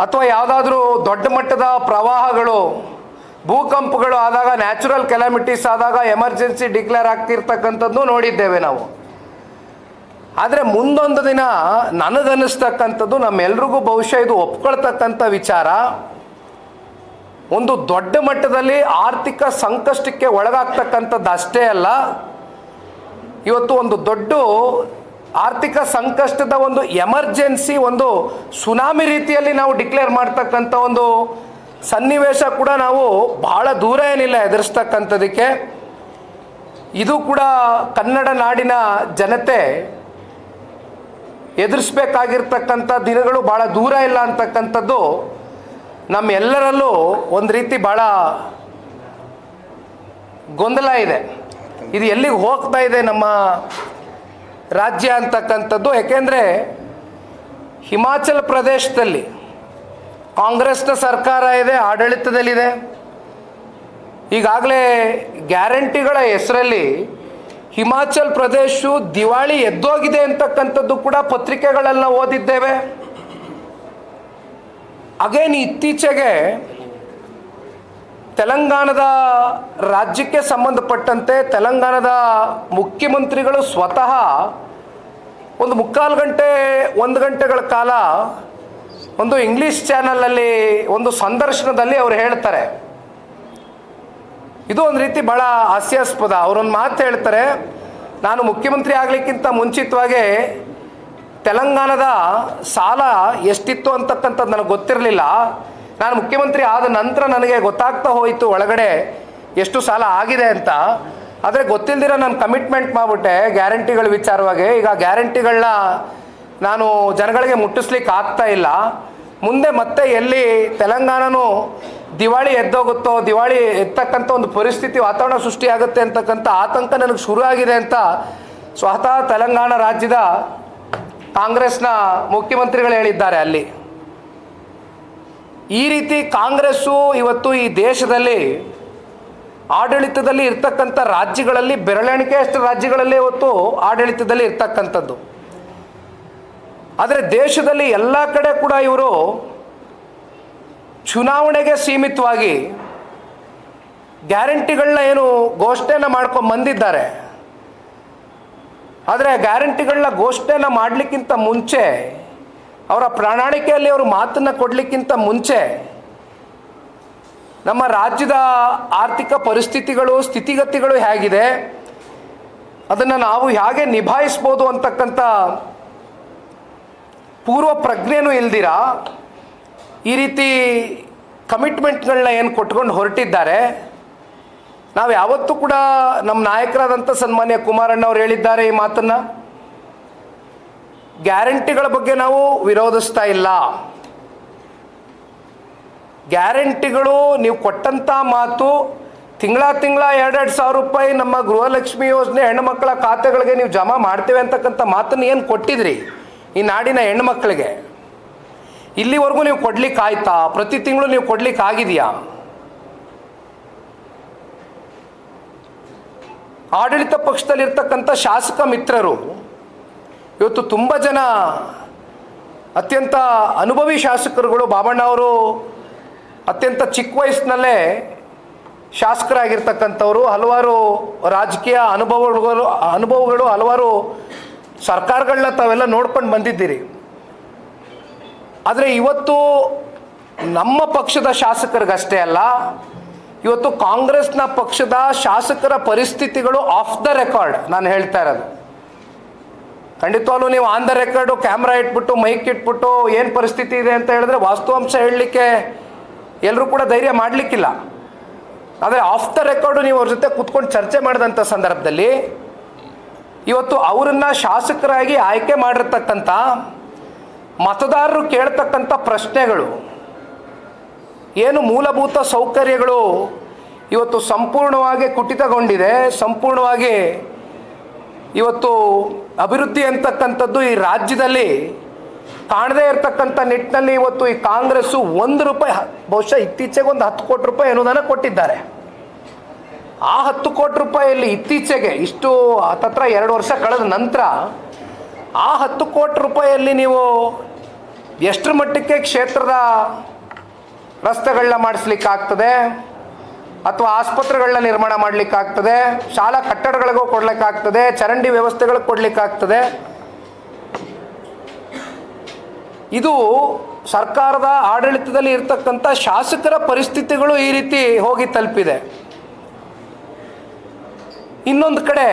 ಅಥವಾ ಯಾವುದಾದ್ರೂ ದೊಡ್ಡ ಮಟ್ಟದ ಪ್ರವಾಹಗಳು, ಭೂಕಂಪಗಳು ಆದಾಗ, ನ್ಯಾಚುರಲ್ ಕೆಲಾಮಿಟೀಸ್ ಆದಾಗ ಎಮರ್ಜೆನ್ಸಿ ಡಿಕ್ಲೇರ್ ಆಗ್ತಿರ್ತಕ್ಕಂಥದ್ದು ನೋಡಿದ್ದೇವೆ ನಾವು. ಆದರೆ ಮುಂದೊಂದು ದಿನ ನನಗನ್ನಿಸ್ತಕ್ಕಂಥದ್ದು, ನಮ್ಮೆಲ್ರಿಗೂ ಬಹುಶಃ ಇದು ಒಪ್ಕೊಳ್ತಕ್ಕಂಥ ವಿಚಾರ, ಒಂದು ದೊಡ್ಡ ಮಟ್ಟದಲ್ಲಿ ಆರ್ಥಿಕ ಸಂಕಷ್ಟಕ್ಕೆ ಒಳಗಾಗ್ತಕ್ಕಂಥದ್ದು ಅಷ್ಟೇ ಅಲ್ಲ, ಇವತ್ತು ಒಂದು ದೊಡ್ಡ ಆರ್ಥಿಕ ಸಂಕಷ್ಟದ ಒಂದು ಎಮರ್ಜೆನ್ಸಿ, ಒಂದು ಸುನಾಮಿ ರೀತಿಯಲ್ಲಿ ನಾವು ಡಿಕ್ಲೇರ್ ಮಾಡ್ತಕ್ಕಂಥ ಒಂದು ಸನ್ನಿವೇಶ ಕೂಡ ನಾವು ಬಹಳ ದೂರ ಏನಿಲ್ಲ ಎದುರಿಸ್ತಕ್ಕಂಥದಕ್ಕೆ. ಇದು ಕೂಡ ಕನ್ನಡ ನಾಡಿನ ಜನತೆ ಎದುರಿಸ್ಬೇಕಾಗಿರ್ತಕ್ಕಂಥ ದಿನಗಳು ಭಾಳ ದೂರ ಇಲ್ಲ ಅಂತಕ್ಕಂಥದ್ದು ನಮ್ಮೆಲ್ಲರಲ್ಲೂ ಒಂದು ರೀತಿ ಭಾಳ ಗೊಂದಲ ಇದೆ. ಇದು ಎಲ್ಲಿಗೆ ಹೋಗ್ತಾ ಇದೆ ನಮ್ಮ ರಾಜ್ಯ ಅಂತಕ್ಕಂಥದ್ದು. ಯಾಕೆಂದರೆ ಹಿಮಾಚಲ ಪ್ರದೇಶದಲ್ಲಿ ಕಾಂಗ್ರೆಸ್ನ ಸರ್ಕಾರ ಇದೆ, ಆಡಳಿತದಲ್ಲಿದೆ. ಈಗಾಗಲೇ ಗ್ಯಾರಂಟಿಗಳ ಹೆಸರಲ್ಲಿ ಹಿಮಾಚಲ್ ಪ್ರದೇಶ ದಿವಾಳಿ ಎದ್ದೋಗಿದೆ ಅಂತಕ್ಕಂಥದ್ದು ಕೂಡ ಪತ್ರಿಕೆಗಳೆಲ್ಲ ಓದಿದ್ದೇವೆ. ಅಗೇನ್ ಇತ್ತೀಚೆಗೆ ತೆಲಂಗಾಣದ ರಾಜ್ಯಕ್ಕೆ ಸಂಬಂಧಪಟ್ಟಂತೆ ತೆಲಂಗಾಣದ ಮುಖ್ಯಮಂತ್ರಿಗಳು ಸ್ವತಃ ಒಂದು 3/4 ಗಂಟೆ 1 ಗಂಟೆಗಳ ಕಾಲ ಒಂದು ಇಂಗ್ಲೀಷ್ ಚಾನಲಲ್ಲಿ ಒಂದು ಸಂದರ್ಶನದಲ್ಲಿ ಅವರು ಹೇಳ್ತಾರೆ, ಇದು ಒಂದು ರೀತಿ ಭಾಳ ಹಾಸ್ಯಾಸ್ಪದ. ಅವರೊಂದು ಮಾತು ಹೇಳ್ತಾರೆ, ನಾನು ಮುಖ್ಯಮಂತ್ರಿ ಆಗಲಿಕ್ಕಿಂತ ಮುಂಚಿತವಾಗಿ ತೆಲಂಗಾಣದ ಸಾಲ ಎಷ್ಟಿತ್ತು ಅಂತಕ್ಕಂಥದ್ದು ನನಗೆ ಗೊತ್ತಿರಲಿಲ್ಲ. ನಾನು ಮುಖ್ಯಮಂತ್ರಿ ಆದ ನಂತರ ನನಗೆ ಗೊತ್ತಾಗ್ತಾ ಹೋಯಿತು ಒಳಗಡೆ ಎಷ್ಟು ಸಾಲ ಆಗಿದೆ ಅಂತ. ಆದರೆ ಗೊತ್ತಿಲ್ಲದಿರೋ ನಾನು ಕಮಿಟ್ಮೆಂಟ್ ಮಾಡಿಬಿಟ್ಟೆ ಗ್ಯಾರಂಟಿಗಳ ವಿಚಾರವಾಗಿ. ಈಗ ಗ್ಯಾರಂಟಿಗಳನ್ನ ನಾನು ಜನಗಳಿಗೆ ಮುಟ್ಟಿಸ್ಲಿಕ್ಕೆ ಆಗ್ತಾ ಇಲ್ಲ. ಮುಂದೆ ಮತ್ತೆ ಎಲ್ಲಿ ತೆಲಂಗಾಣನೂ ದಿವಾಳಿ ಎದ್ದೋಗುತ್ತೋ, ದಿವಾಳಿ ಎತ್ತಕ್ಕಂಥ ಒಂದು ಪರಿಸ್ಥಿತಿ ವಾತಾವರಣ ಸೃಷ್ಟಿಯಾಗುತ್ತೆ ಅಂತಕ್ಕಂಥ ಆತಂಕ ನನಗೆ ಶುರು ಆಗಿದೆ ಅಂತ ಸ್ವತಃ ತೆಲಂಗಾಣ ರಾಜ್ಯದ ಕಾಂಗ್ರೆಸ್ನ ಮುಖ್ಯಮಂತ್ರಿಗಳು ಹೇಳಿದ್ದಾರೆ. ಅಲ್ಲಿ ಈ ರೀತಿ ಕಾಂಗ್ರೆಸ್ಸು ಇವತ್ತು ಈ ದೇಶದಲ್ಲಿ ಆಡಳಿತದಲ್ಲಿ ಇರ್ತಕ್ಕಂಥ ರಾಜ್ಯಗಳಲ್ಲಿ ಬೆರಳೆಣಿಕೆಯಷ್ಟು ರಾಜ್ಯಗಳಲ್ಲಿ ಇವತ್ತು ಆಡಳಿತದಲ್ಲಿ ಇರ್ತಕ್ಕಂಥದ್ದು. ಆದರೆ ದೇಶದಲ್ಲಿ ಎಲ್ಲ ಕಡೆ ಕೂಡ ಇವರು ಚುನಾವಣೆಗೆ ಸೀಮಿತವಾಗಿ ಗ್ಯಾರಂಟಿಗಳನ್ನ ಏನು ಘೋಷಣೆಯನ್ನು ಮಾಡ್ಕೊಂಡು ಬಂದಿದ್ದಾರೆ. ಆದರೆ ಗ್ಯಾರಂಟಿಗಳನ್ನ ಘೋಷಣೆಯನ್ನು ಮಾಡಲಿಕ್ಕಿಂತ ಮುಂಚೆ, ಅವರ ಪ್ರಣಾಳಿಕೆಯಲ್ಲಿ ಅವರು ಮಾತನ್ನು ಕೊಡಲಿಕ್ಕಿಂತ ಮುಂಚೆ ನಮ್ಮ ರಾಜ್ಯದ ಆರ್ಥಿಕ ಪರಿಸ್ಥಿತಿಗಳು, ಸ್ಥಿತಿಗತಿಗಳು ಹೇಗಿದೆ, ಅದನ್ನು ನಾವು ಹೇಗೆ ನಿಭಾಯಿಸ್ಬೋದು ಅಂತಕ್ಕಂಥ ಪೂರ್ವ ಪ್ರಜ್ಞೆನೂ ಇಲ್ದಿರ ಈ ರೀತಿ ಕಮಿಟ್ಮೆಂಟ್ಗಳನ್ನ ಏನು ಕೊಟ್ಕೊಂಡು ಹೊರಟಿದ್ದಾರೆ. ನಾವು ಯಾವತ್ತೂ ಕೂಡ ನಮ್ಮ ನಾಯಕರಾದಂಥ ಸನ್ಮಾನ್ಯ ಕುಮಾರಣ್ಣವ್ರು ಹೇಳಿದ್ದಾರೆ ಈ ಮಾತನ್ನು, ಗ್ಯಾರಂಟಿಗಳ ಬಗ್ಗೆ ನಾವು ವಿರೋಧಿಸ್ತಾ ಇಲ್ಲ. ಗ್ಯಾರಂಟಿಗಳು ನೀವು ಕೊಟ್ಟಂಥ ಮಾತು ತಿಂಗಳ 2,000 ರೂಪಾಯಿ ನಮ್ಮ ಗೃಹಲಕ್ಷ್ಮಿ ಯೋಜನೆ ಹೆಣ್ಣುಮಕ್ಕಳ ಖಾತೆಗಳಿಗೆ ನೀವು ಜಮಾ ಮಾಡ್ತೇವೆ ಅಂತಕ್ಕಂಥ ಮಾತನ್ನು ಏನು ಕೊಟ್ಟಿದ್ರಿ ಈ ನಾಡಿನ ಹೆಣ್ಣುಮಕ್ಕಳಿಗೆ, ಇಲ್ಲಿವರೆಗೂ ನೀವು ಕೊಡ್ಲಿಕ್ಕೆ ಆಯ್ತಾ? ಪ್ರತಿ ತಿಂಗಳು ನೀವು ಕೊಡ್ಲಿಕ್ಕೆ ಆಗಿದೆಯಾ? ಆಡಳಿತ ಪಕ್ಷದಲ್ಲಿರ್ತಕ್ಕಂಥ ಶಾಸಕ ಮಿತ್ರರು ಇವತ್ತು ತುಂಬ ಜನ ಅತ್ಯಂತ ಅನುಭವಿ ಶಾಸಕರುಗಳು. ಬಾಬಣ್ಣ ಅವರು ಅತ್ಯಂತ ಚಿಕ್ಕ ವಯಸ್ಸಿನಲ್ಲೇ ಶಾಸಕರಾಗಿರ್ತಕ್ಕಂಥವ್ರು, ಹಲವಾರು ರಾಜಕೀಯ ಅನುಭವಗಳು ಹಲವಾರು ಸರ್ಕಾರಗಳನ್ನ ತಾವೆಲ್ಲ ನೋಡ್ಕೊಂಡು ಬಂದಿದ್ದೀರಿ. ಆದರೆ ಇವತ್ತು ನಮ್ಮ ಪಕ್ಷದ ಶಾಸಕರಿಗಷ್ಟೇ ಅಲ್ಲ, ಇವತ್ತು ಕಾಂಗ್ರೆಸ್ನ ಪಕ್ಷದ ಶಾಸಕರ ಪರಿಸ್ಥಿತಿಗಳು ಆಫ್ ದ ರೆಕಾರ್ಡ್ ನಾನು ಹೇಳ್ತಾ ಇರೋದು. ಖಂಡಿತವಾಗ್ಲೂ ನೀವು ಆನ್ ದ ರೆಕಾರ್ಡು ಕ್ಯಾಮ್ರಾ ಇಟ್ಬಿಟ್ಟು ಮೈಕ್ ಇಟ್ಬಿಟ್ಟು ಏನು ಪರಿಸ್ಥಿತಿ ಇದೆ ಅಂತ ಹೇಳಿದ್ರೆ ವಾಸ್ತವಾಂಶ ಹೇಳಲಿಕ್ಕೆ ಎಲ್ಲರೂ ಕೂಡ ಧೈರ್ಯ ಮಾಡಲಿಕ್ಕಿಲ್ಲ. ಆದರೆ ಆಫ್ ದ ರೆಕಾರ್ಡು ನೀವು ಅವ್ರ ಜೊತೆ ಕೂತ್ಕೊಂಡು ಚರ್ಚೆ ಮಾಡಿದಂಥ ಸಂದರ್ಭದಲ್ಲಿ ಇವತ್ತು ಅವರನ್ನು ಶಾಸಕರಾಗಿ ಆಯ್ಕೆ ಮಾಡಿರ್ತಕ್ಕಂಥ ಮತದಾರರು ಕೇಳ್ತಕ್ಕಂಥ ಪ್ರಶ್ನೆಗಳು ಏನು, ಮೂಲಭೂತ ಸೌಕರ್ಯಗಳು ಇವತ್ತು ಸಂಪೂರ್ಣವಾಗಿ ಕುಟಿತಗೊಂಡಿದೆ, ಸಂಪೂರ್ಣವಾಗಿ ಇವತ್ತು ಅಭಿವೃದ್ಧಿ ಅಂತಕ್ಕಂಥದ್ದು ಈ ರಾಜ್ಯದಲ್ಲಿ ಕಾಣದೇ ಇರತಕ್ಕಂಥ ನಿಟ್ಟಿನಲ್ಲಿ ಇವತ್ತು ಈ ಕಾಂಗ್ರೆಸ್ಸು ₹1 ಬಹುಶಃ ಇತ್ತೀಚೆಗೆ ಒಂದು 10 ಕೋಟಿ ರೂಪಾಯಿ ಅನುದಾನ ಕೊಟ್ಟಿದ್ದಾರೆ. ಆ 10 ಕೋಟಿ ರೂಪಾಯಿಯಲ್ಲಿ ಇತ್ತೀಚೆಗೆ ಇಷ್ಟು ಹತ್ತತ್ರ 2 ವರ್ಷ ಕಳೆದ ನಂತರ ಆ 10 ಕೋಟಿ ರೂಪಾಯಿಯಲ್ಲಿ ನೀವು ಎಷ್ಟರ ಮಟ್ಟಕ್ಕೆ ಕ್ಷೇತ್ರದ ರಸ್ತೆಗಳನ್ನ ಮಾಡಿಸ್ಲಿಕ್ಕಾಗ್ತದೆ, ಅಥವಾ ಆಸ್ಪತ್ರೆಗಳನ್ನ ನಿರ್ಮಾಣ ಮಾಡಲಿಕ್ಕಾಗ್ತದೆ, ಶಾಲಾ ಕಟ್ಟಡಗಳಿಗೂ ಕೊಡಲಿಕ್ಕಾಗ್ತದೆ, ಚರಂಡಿ ವ್ಯವಸ್ಥೆಗಳಿಗೆ ಕೊಡಲಿಕ್ಕಾಗ್ತದೆ. ಇದು ಸರ್ಕಾರದ ಆಡಳಿತದಲ್ಲಿ ಇರ್ತಕ್ಕಂಥ ಶಾಸಕರ ಪರಿಸ್ಥಿತಿಗಳು ಈ ರೀತಿ ಹೋಗಿ ತಲುಪಿದೆ. ಇನ್ನೊಂದು ಕಡೆ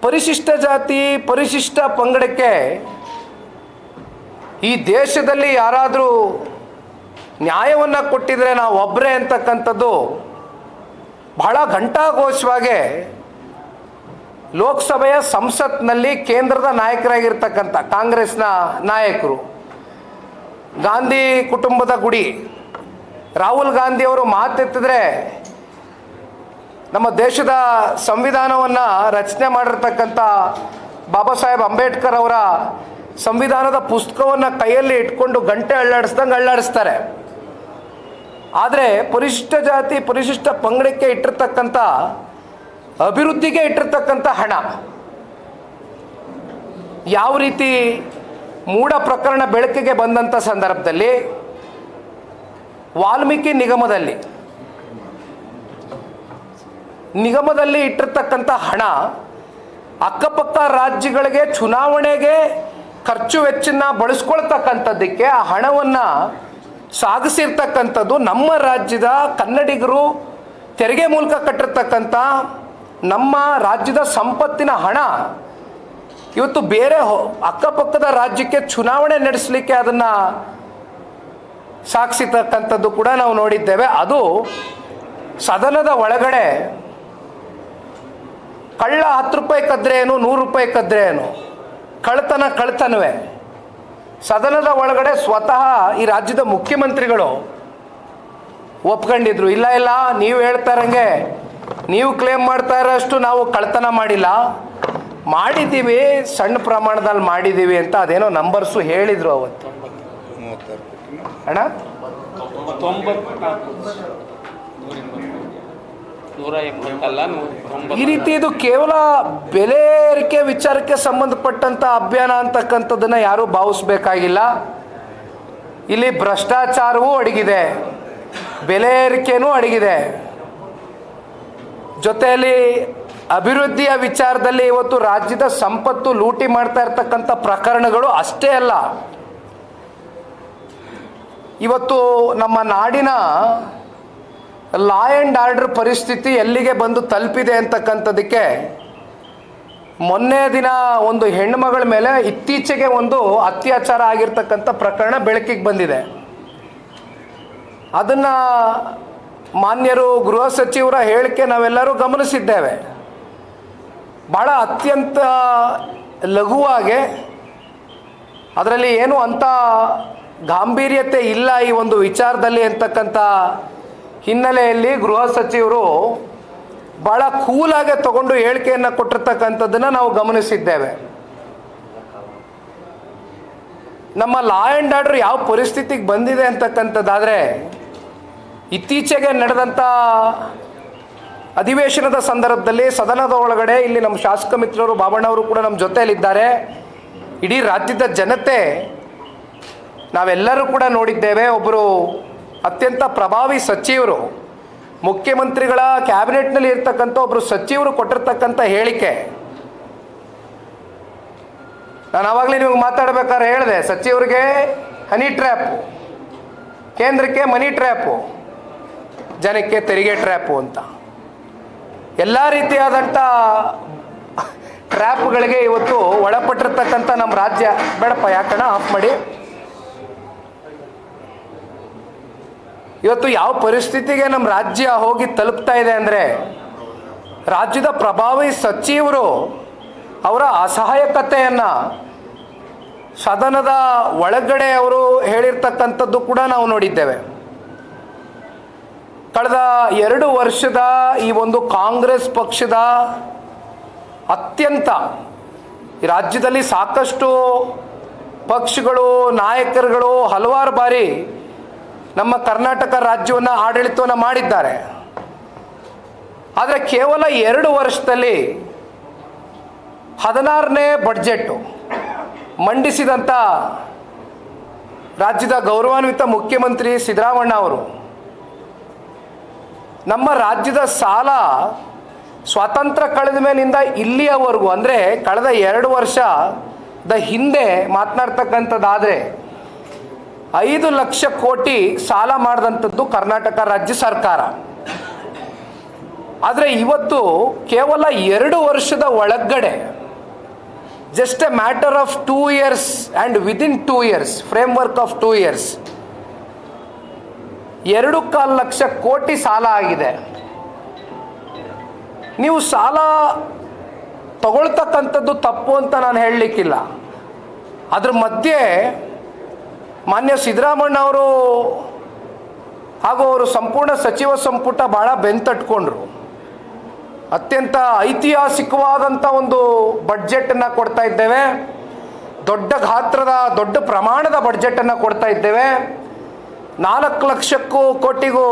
ಪರಿಶಿಷ್ಟ ಜಾತಿ ಪರಿಶಿಷ್ಟ ಪಂಗಡಕ್ಕೆ ಈ ದೇಶದಲ್ಲಿ ಯಾರಾದರೂ ನ್ಯಾಯವನ್ನು ಕೊಟ್ಟಿದ್ರೆ ನಾವು ಒಬ್ಬರೇ ಅಂತಕ್ಕಂಥದ್ದು ಬಹಳ ಘಂಟಾಘೋಷವಾಗಿ ಲೋಕಸಭೆಯ ಸಂಸತ್ನಲ್ಲಿ ಕೇಂದ್ರದ ನಾಯಕರಾಗಿರ್ತಕ್ಕಂಥ ಕಾಂಗ್ರೆಸ್ನ ನಾಯಕರು, ಗಾಂಧಿ ಕುಟುಂಬದ ಗುಡಿ ರಾಹುಲ್ ಗಾಂಧಿಯವರು ಮಾತೆತ್ತಿದ್ರೆ ನಮ್ಮ ದೇಶದ ಸಂವಿಧಾನವನ್ನು ರಚನೆ ಮಾಡಿರ್ತಕ್ಕಂಥ ಬಾಬಾ ಸಾಹೇಬ್ ಅಂಬೇಡ್ಕರ್ ಅವರ ಸಂವಿಧಾನದ ಪುಸ್ತಕವನ್ನು ಕೈಯಲ್ಲಿ ಇಟ್ಕೊಂಡು ಗಂಟೆ ಅಳ್ಳಾಡಿಸ್ತಾರೆ. ಆದರೆ ಪರಿಶಿಷ್ಟ ಜಾತಿ ಪರಿಶಿಷ್ಟ ಪಂಗಡಕ್ಕೆ ಇಟ್ಟಿರ್ತಕ್ಕಂಥ ಅಭಿವೃದ್ಧಿಗೆ ಇಟ್ಟಿರ್ತಕ್ಕಂಥ ಹಣ ಯಾವ ರೀತಿ ಮೂಢ ಪ್ರಕರಣ ಬೆಳಕಿಗೆ ಬಂದಂಥ ಸಂದರ್ಭದಲ್ಲಿ ವಾಲ್ಮೀಕಿ ನಿಗಮದಲ್ಲಿ ಇಟ್ಟಿರ್ತಕ್ಕಂಥ ಹಣ ಅಕ್ಕಪಕ್ಕ ರಾಜ್ಯಗಳಿಗೆ ಚುನಾವಣೆಗೆ ಖರ್ಚು ವೆಚ್ಚನ ಬಳಸ್ಕೊಳ್ತಕ್ಕಂಥದ್ದಕ್ಕೆ ಆ ಹಣವನ್ನು ಸಾಗಿಸಿರ್ತಕ್ಕಂಥದ್ದು ನಮ್ಮ ರಾಜ್ಯದ ಕನ್ನಡಿಗರು ತೆರಿಗೆ ಮೂಲಕ ಕಟ್ಟಿರ್ತಕ್ಕಂಥ ನಮ್ಮ ರಾಜ್ಯದ ಸಂಪತ್ತಿನ ಹಣ ಇವತ್ತು ಬೇರೆ ಅಕ್ಕಪಕ್ಕದ ರಾಜ್ಯಕ್ಕೆ ಚುನಾವಣೆ ನಡೆಸಲಿಕ್ಕೆ ಅದನ್ನು ಸಾಗಿಸತಕ್ಕಂಥದ್ದು ಕೂಡ ನಾವು ನೋಡಿದ್ದೇವೆ. ಅದು ಸದನದ ಒಳಗಡೆ ಕಳ್ಳ 10 ರೂಪಾಯಿ ಕದ್ರೆ ಏನು, 100 ರೂಪಾಯಿ ಕದ್ರೆ ಏನು, ಕಳ್ತನವೇ. ಸದನದ ಒಳಗಡೆ ಸ್ವತಃ ಈ ರಾಜ್ಯದ ಮುಖ್ಯಮಂತ್ರಿಗಳು ಒಪ್ಕೊಂಡಿದ್ರು, ಇಲ್ಲ ಇಲ್ಲ ನೀವು ಹೇಳ್ತಾರಂಗೆ, ನೀವು ಕ್ಲೇಮ್ ಮಾಡ್ತಾ ಇರೋಷ್ಟು ನಾವು ಕಳ್ತನ ಮಾಡಿದ್ದೀವಿ, ಸಣ್ಣ ಪ್ರಮಾಣದಲ್ಲಿ ಮಾಡಿದ್ದೀವಿ ಅಂತ ಅದೇನೋ ನಂಬರ್ಸು ಹೇಳಿದರು ಅವತ್ತು. ಅಣ್ಣ ಈ ರೀತಿ ಇದು ಕೇವಲ ಬೆಲೆ ಏರಿಕೆ ವಿಚಾರಕ್ಕೆ ಸಂಬಂಧಪಟ್ಟಂತ ಅಭಿಯಾನ ಅಂತಕ್ಕಂಥದ್ದನ್ನ ಯಾರೂ ಭಾವಿಸ್ಬೇಕಾಗಿಲ್ಲ. ಇಲ್ಲಿ ಭ್ರಷ್ಟಾಚಾರವೂ ಅಡಗಿದೆ, ಬೆಲೆ ಏರಿಕೆನೂ ಅಡಗಿದೆ, ಜೊತೆಯಲ್ಲಿ ಅಭಿವೃದ್ಧಿಯ ವಿಚಾರದಲ್ಲಿ ಇವತ್ತು ರಾಜ್ಯದ ಸಂಪತ್ತು ಲೂಟಿ ಮಾಡ್ತಾ ಇರ್ತಕ್ಕಂಥ ಪ್ರಕರಣಗಳು ಅಷ್ಟೇ ಅಲ್ಲ, ಇವತ್ತು ನಮ್ಮ ನಾಡಿನ ಲಾ ಆ್ಯಂಡ್ ಆರ್ಡರ್ ಪರಿಸ್ಥಿತಿ ಎಲ್ಲಿಗೆ ಬಂದು ತಲುಪಿದೆ ಅಂತಕ್ಕಂಥದ್ದಕ್ಕೆ ಮೊನ್ನೆ ದಿನ ಒಂದು ಹೆಣ್ಣುಮಗಳ ಮೇಲೆ ಇತ್ತೀಚೆಗೆ ಒಂದು ಅತ್ಯಾಚಾರ ಆಗಿರ್ತಕ್ಕಂಥ ಪ್ರಕರಣ ಬೆಳಕಿಗೆ ಬಂದಿದೆ. ಅದನ್ನು ಮಾನ್ಯರು ಗೃಹ ಸಚಿವರ ಹೇಳಿಕೆ ನಾವೆಲ್ಲರೂ ಗಮನಿಸಿದ್ದೇವೆ. ಭಾಳ ಅತ್ಯಂತ ಲಘುವಾಗಿ, ಅದರಲ್ಲಿ ಏನು ಅಂಥ ಗಾಂಭೀರ್ಯತೆ ಇಲ್ಲ ಈ ಒಂದು ವಿಚಾರದಲ್ಲಿ ಅಂತಕ್ಕಂಥ ಹಿನ್ನೆಲೆಯಲ್ಲಿ ಗೃಹ ಸಚಿವರು ಭಾಳ ಕೂಲಾಗೆ ತಗೊಂಡು ಹೇಳಿಕೆಯನ್ನು ಕೊಟ್ಟಿರ್ತಕ್ಕಂಥದ್ದನ್ನು ನಾವು ಗಮನಿಸಿದ್ದೇವೆ. ನಮ್ಮ ಲಾ ಆ್ಯಂಡ್ ಆರ್ಡರ್ ಯಾವ ಪರಿಸ್ಥಿತಿಗೆ ಬಂದಿದೆ ಅಂತಕ್ಕಂಥದ್ದಾದರೆ, ಇತ್ತೀಚೆಗೆ ನಡೆದಂಥ ಅಧಿವೇಶನದ ಸಂದರ್ಭದಲ್ಲಿ ಸದನದ ಒಳಗಡೆ ಇಲ್ಲಿ ನಮ್ಮ ಶಾಸಕ ಮಿತ್ರರು ಬಾಬಣ್ಣವರು ಕೂಡ ನಮ್ಮ ಜೊತೆಯಲ್ಲಿದ್ದಾರೆ, ಇಡೀ ರಾಜ್ಯದ ಜನತೆ ನಾವೆಲ್ಲರೂ ಕೂಡ ನೋಡಿದ್ದೇವೆ. ಒಬ್ಬರು ಅತ್ಯಂತ ಪ್ರಭಾವಿ ಸಚಿವರು, ಮುಖ್ಯಮಂತ್ರಿಗಳ ಕ್ಯಾಬಿನೆಟ್ನಲ್ಲಿ ಇರ್ತಕ್ಕಂಥ ಒಬ್ಬರು ಸಚಿವರು ಕೊಟ್ಟಿರ್ತಕ್ಕಂಥ ಹೇಳಿಕೆ, ನಾನು ಆವಾಗಲೇ ನಿಮಗೆ ಮಾತಾಡಬೇಕಾದ್ರೆ ಹೇಳಿದೆ, ಸಚಿವರಿಗೆ ಹನಿ ಟ್ರ್ಯಾಪು, ಕೇಂದ್ರಕ್ಕೆ ಮನಿ ಟ್ರ್ಯಾಪು, ಜನಕ್ಕೆ ತೆರಿಗೆ ಟ್ರ್ಯಾಪು ಅಂತ ಎಲ್ಲ ರೀತಿಯಾದಂಥ ಟ್ರ್ಯಾಪ್ಗಳಿಗೆ ಇವತ್ತು ಒಳಪಟ್ಟಿರ್ತಕ್ಕಂಥ ನಮ್ಮ ರಾಜ್ಯ. ಬೇಡಪ್ಪ ಯಾಕಣ್ಣ ಆಫ್ ಮಾಡಿ. ಇವತ್ತು ಯಾವ ಪರಿಸ್ಥಿತಿಗೆ ನಮ್ಮ ರಾಜ್ಯ ಹೋಗಿ ತಲುಪ್ತಾ ಇದೆ ಅಂದರೆ, ರಾಜ್ಯದ ಪ್ರಭಾವಿ ಸಚಿವರು ಅವರ ಅಸಹಾಯಕತೆಯನ್ನು ಸದನದ ಒಳಗಡೆ ಅವರು ಹೇಳಿರ್ತಕ್ಕಂಥದ್ದು ಕೂಡ ನಾವು ನೋಡಿದ್ದೇವೆ. ಕಳೆದ 2 ವರ್ಷದ ಈ ಒಂದು ಕಾಂಗ್ರೆಸ್ ಪಕ್ಷದ ಅತ್ಯಂತ ರಾಜ್ಯದಲ್ಲಿ ಸಾಕಷ್ಟು ಪಕ್ಷಗಳು, ನಾಯಕರುಗಳು ಹಲವಾರು ಬಾರಿ ನಮ್ಮ ಕರ್ನಾಟಕ ರಾಜ್ಯವನ್ನು ಆಡಳಿತವನ್ನು ಮಾಡಿದ್ದಾರೆ. ಆದರೆ ಕೇವಲ 2 ವರ್ಷದಲ್ಲಿ 16ನೇ ಬಡ್ಜೆಟ್ಟು ಮಂಡಿಸಿದಂಥ ರಾಜ್ಯದ ಗೌರವಾನ್ವಿತ ಮುಖ್ಯಮಂತ್ರಿ ಸಿದ್ದರಾಮಣ್ಣ ಅವರು ನಮ್ಮ ರಾಜ್ಯದ ಸಾಲ ಸ್ವಾತಂತ್ರ್ಯ ಕಳೆದ ಮೇಲಿಂದ ಇಲ್ಲಿಯವರೆಗೂ, ಅಂದರೆ ಕಳೆದ 2 ವರ್ಷದ ಹಿಂದೆ ಮಾತನಾಡ್ತಕ್ಕಂಥದ್ದಾದರೆ 5 ಲಕ್ಷ ಕೋಟಿ ಸಾಲ ಮಾಡಿದಂಥದ್ದು ಕರ್ನಾಟಕ ರಾಜ್ಯ ಸರ್ಕಾರ. ಆದರೆ ಇವತ್ತು ಕೇವಲ 2 ವರ್ಷದ ಒಳಗಡೆ, just A matter of 2 years and within 2 years, framework of 2 years, 2.25 lakh ಕೋಟಿ ಸಾಲ ಆಗಿದೆ. ನೀವು ಸಾಲ ತಗೊಳ್ತಕ್ಕಂಥದ್ದು ತಪ್ಪು ಅಂತ ನಾನು ಹೇಳಲಿಕ್ಕಿಲ್ಲ. ಅದ್ರ ಮಧ್ಯೆ ಮಾನ್ಯ ಸಿದ್ದರಾಮಣ್ಣ ಅವರು ಹಾಗೂ ಅವರು ಸಂಪೂರ್ಣ ಸಚಿವ ಸಂಪುಟ ಭಾಳ ಬೆಂತಟ್ಕೊಂಡ್ರು. ಅತ್ಯಂತ ಐತಿಹಾಸಿಕವಾದಂಥ ಒಂದು ಬಡ್ಜೆಟನ್ನು ಕೊಡ್ತಾ ಇದ್ದೇವೆ, ದೊಡ್ಡ ಗಾತ್ರದ ದೊಡ್ಡ ಪ್ರಮಾಣದ ಬಡ್ಜೆಟನ್ನು ಕೊಡ್ತಾ ಇದ್ದೇವೆ, 4 ಲಕ್ಷಕ್ಕೂ ಕೋಟಿಗೂ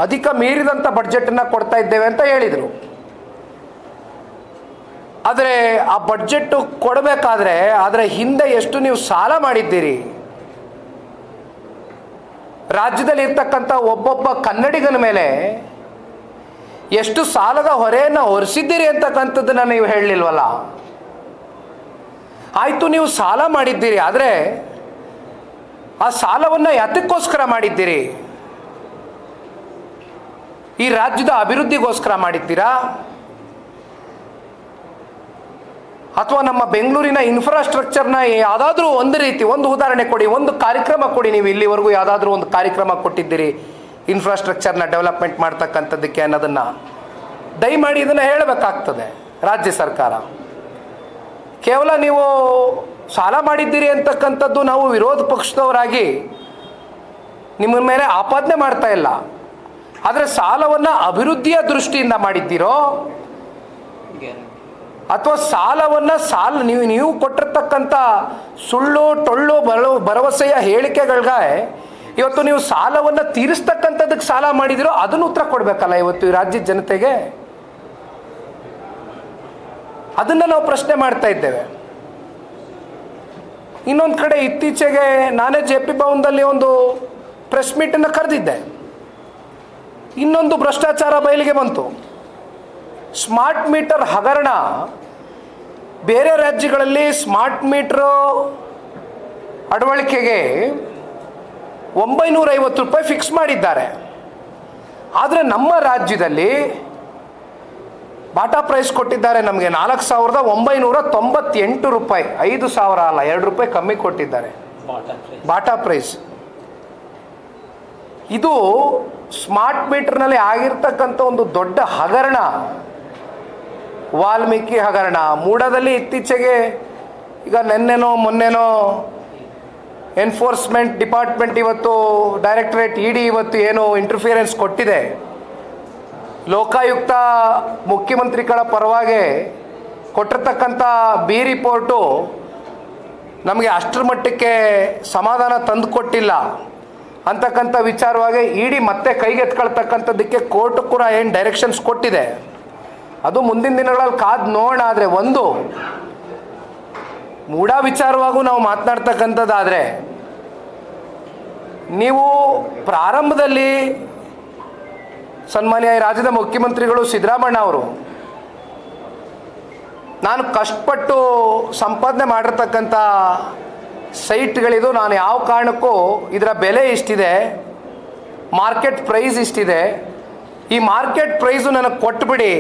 ಅಧಿಕ ಮೀರಿದಂಥ ಬಡ್ಜೆಟನ್ನು ಕೊಡ್ತಾ ಇದ್ದೇವೆ ಅಂತ ಹೇಳಿದರು. ಆದರೆ ಆ ಬಡ್ಜೆಟ್ಟು ಕೊಡಬೇಕಾದ್ರೆ ಅದರ ಹಿಂದೆ ಎಷ್ಟು ನೀವು ಸಾಲ ಮಾಡಿದ್ದೀರಿ, ರಾಜ್ಯದಲ್ಲಿ ಇರ್ತಕ್ಕಂಥ ಒಬ್ಬೊಬ್ಬ ಕನ್ನಡಿಗನ ಮೇಲೆ ಎಷ್ಟು ಸಾಲದ ಹೊರೆಯನ್ನು ಹೊರಿಸಿದ್ದೀರಿ ಅಂತಕ್ಕಂಥದ್ದನ್ನು ನೀವು ಹೇಳಲಿಲ್ವಲ್ಲ. ಆಯಿತು, ನೀವು ಸಾಲ ಮಾಡಿದ್ದೀರಿ, ಆದರೆ ಆ ಸಾಲವನ್ನು ಯಾತಕ್ಕೋಸ್ಕರ ಮಾಡಿದ್ದೀರಿ? ಈ ರಾಜ್ಯದ ಅಭಿವೃದ್ಧಿಗೋಸ್ಕರ ಮಾಡಿದ್ದೀರಾ ಅಥವಾ ನಮ್ಮ ಬೆಂಗಳೂರಿನ ಇನ್ಫ್ರಾಸ್ಟ್ರಕ್ಚರ್ನ ಯಾವುದಾದ್ರೂ ಒಂದು ರೀತಿ ಒಂದು ಉದಾಹರಣೆ ಕೊಡಿ, ಒಂದು ಕಾರ್ಯಕ್ರಮ ಕೊಡಿ. ನೀವು ಇಲ್ಲಿವರೆಗೂ ಯಾವುದಾದ್ರೂ ಒಂದು ಕಾರ್ಯಕ್ರಮ ಕೊಟ್ಟಿದ್ದೀರಿ ಇನ್ಫ್ರಾಸ್ಟ್ರಕ್ಚರ್ನ ಡೆವಲಪ್ಮೆಂಟ್ ಮಾಡ್ತಕ್ಕಂಥದ್ದಕ್ಕೆ ಅನ್ನೋದನ್ನು ದಯಮಾಡಿ ಇದನ್ನು ಹೇಳಬೇಕಾಗ್ತದೆ ರಾಜ್ಯ ಸರ್ಕಾರ. ಕೇವಲ ನೀವು ಸಾಲ ಮಾಡಿದ್ದೀರಿ ಅಂತಕ್ಕಂಥದ್ದು ನಾವು ವಿರೋಧ ಪಕ್ಷದವರಾಗಿ ನಿಮ್ಮ ಮೇಲೆ ಆಪಾದನೆ ಮಾಡ್ತಾ ಇಲ್ಲ. ಆದರೆ ಸಾಲವನ್ನು ಅಭಿವೃದ್ಧಿಯ ದೃಷ್ಟಿಯಿಂದ ಮಾಡಿದ್ದೀರೋ ಅಥವಾ ಸಾಲವನ್ನು ನೀವು ಕೊಟ್ಟಿರ್ತಕ್ಕಂಥ ಸುಳ್ಳು ಟೊಳ್ಳು ಭರವಸೆಯ ಹೇಳಿಕೆಗಳಿಗೆ ಇವತ್ತು ನೀವು ಸಾಲವನ್ನು ತೀರಿಸ್ತಕ್ಕಂಥದ್ದಕ್ಕೆ ಸಾಲ ಮಾಡಿದಿರೋ ಅದನ್ನು ಉತ್ತರ ಕೊಡಬೇಕಲ್ಲ ಇವತ್ತು ಈ ರಾಜ್ಯದ ಜನತೆಗೆ. ಅದನ್ನು ನಾವು ಪ್ರಶ್ನೆ ಮಾಡ್ತಾ ಇದ್ದೇವೆ. ಇನ್ನೊಂದು ಕಡೆ ಇತ್ತೀಚೆಗೆ ನಾನೇ JP ಭವನದಲ್ಲಿ ಒಂದು ಪ್ರೆಸ್ ಮೀಟನ್ನು ಕರೆದಿದ್ದೆ. ಇನ್ನೊಂದು ಭ್ರಷ್ಟಾಚಾರ ಬಯಲಿಗೆ ಬಂತು. ಸ್ಮಾರ್ಟ್ ಮೀಟರ್ ಹಗರಣ. ಬೇರೆ ರಾಜ್ಯಗಳಲ್ಲಿ ಸ್ಮಾರ್ಟ್ ಮೀಟರ್ ಅಳವಡಿಕೆಗೆ 950 ರೂಪಾಯಿ ಫಿಕ್ಸ್ ಮಾಡಿದ್ದಾರೆ. ಆದರೆ ನಮ್ಮ ರಾಜ್ಯದಲ್ಲಿ ಬಾಟಾ ಪ್ರೈಸ್ ಕೊಟ್ಟಿದ್ದಾರೆ ನಮಗೆ 4998 ರೂಪಾಯಿ. 5000 ಅಲ್ಲ, 2 ರೂಪಾಯಿ ಕಮ್ಮಿ ಕೊಟ್ಟಿದ್ದಾರೆ ಬಾಟಾ ಪ್ರೈಸ್. ಇದು ಸ್ಮಾರ್ಟ್ ಮೀಟರ್ನಲ್ಲಿ ಆಗಿರ್ತಕ್ಕಂಥ ಒಂದು ದೊಡ್ಡ ಹಗರಣ. ವಾಲ್ಮೀಕಿ ಹಗರಣ. ಮೂಡಾದಲ್ಲಿ ಇತ್ತೀಚೆಗೆ ಈಗ ಮೊನ್ನೆನೋ ಎನ್ಫೋರ್ಸ್ಮೆಂಟ್ ಡಿಪಾರ್ಟ್ಮೆಂಟ್ ಇವತ್ತು ಡೈರೆಕ್ಟರೇಟ್ ED ಇವತ್ತು ಏನು ಇಂಟರ್ಫಿಯರೆನ್ಸ್ ಕೊಟ್ಟಿದೆ. ಲೋಕಾಯುಕ್ತ ಮುಖ್ಯಮಂತ್ರಿಗಳ ಪರವಾಗಿ ಕೊಟ್ಟಿರ್ತಕ್ಕಂಥ B ರಿಪೋರ್ಟು ನಮಗೆ ಅಷ್ಟರ ಮಟ್ಟಕ್ಕೆ ಸಮಾಧಾನ ತಂದು ಕೊಟ್ಟಿಲ್ಲ ಅಂತಕ್ಕಂಥ ವಿಚಾರವಾಗಿ ED ಮತ್ತೆ ಕೈಗೆತ್ಕೊಳ್ತಕ್ಕಂಥದ್ದಕ್ಕೆ ಕೋರ್ಟು ಕೂಡ ಏನು ಡೈರೆಕ್ಷನ್ಸ್ ಕೊಟ್ಟಿದೆ. ಅದು ಮುಂದಿನ ದಿನಗಳಲ್ಲಿ ಕಾದು ನೋಡೋಣ. ಆದರೆ ಒಂದು ಮೂಢ ವಿಚಾರವಾಗೂ ನಾವು ಮಾತನಾಡ್ತಕ್ಕಂಥದ್ದಾದರೆ, ನೀವು ಪ್ರಾರಂಭದಲ್ಲಿ ಸನ್ಮಾನ್ಯ ರಾಜ್ಯದ ಮುಖ್ಯಮಂತ್ರಿಗಳು ಸಿದ್ದರಾಮಣ್ಣ ಅವರು ನಾನು ಕಷ್ಟಪಟ್ಟು ಸಂಪಾದನೆ ಮಾಡಿರ್ತಕ್ಕಂಥ ಸೈಟ್ಗಳಿದು, ನಾನು ಯಾವ ಕಾರಣಕ್ಕೂ ಇದರ ಬೆಲೆ ಇಷ್ಟಿದೆ, ಮಾರ್ಕೆಟ್ ಪ್ರೈಸ್ ಇಷ್ಟಿದೆ, ಈ ಮಾರ್ಕೆಟ್ ಪ್ರೈಸು ನನಗೆ ಕೊಟ್ಬಿಡಿ,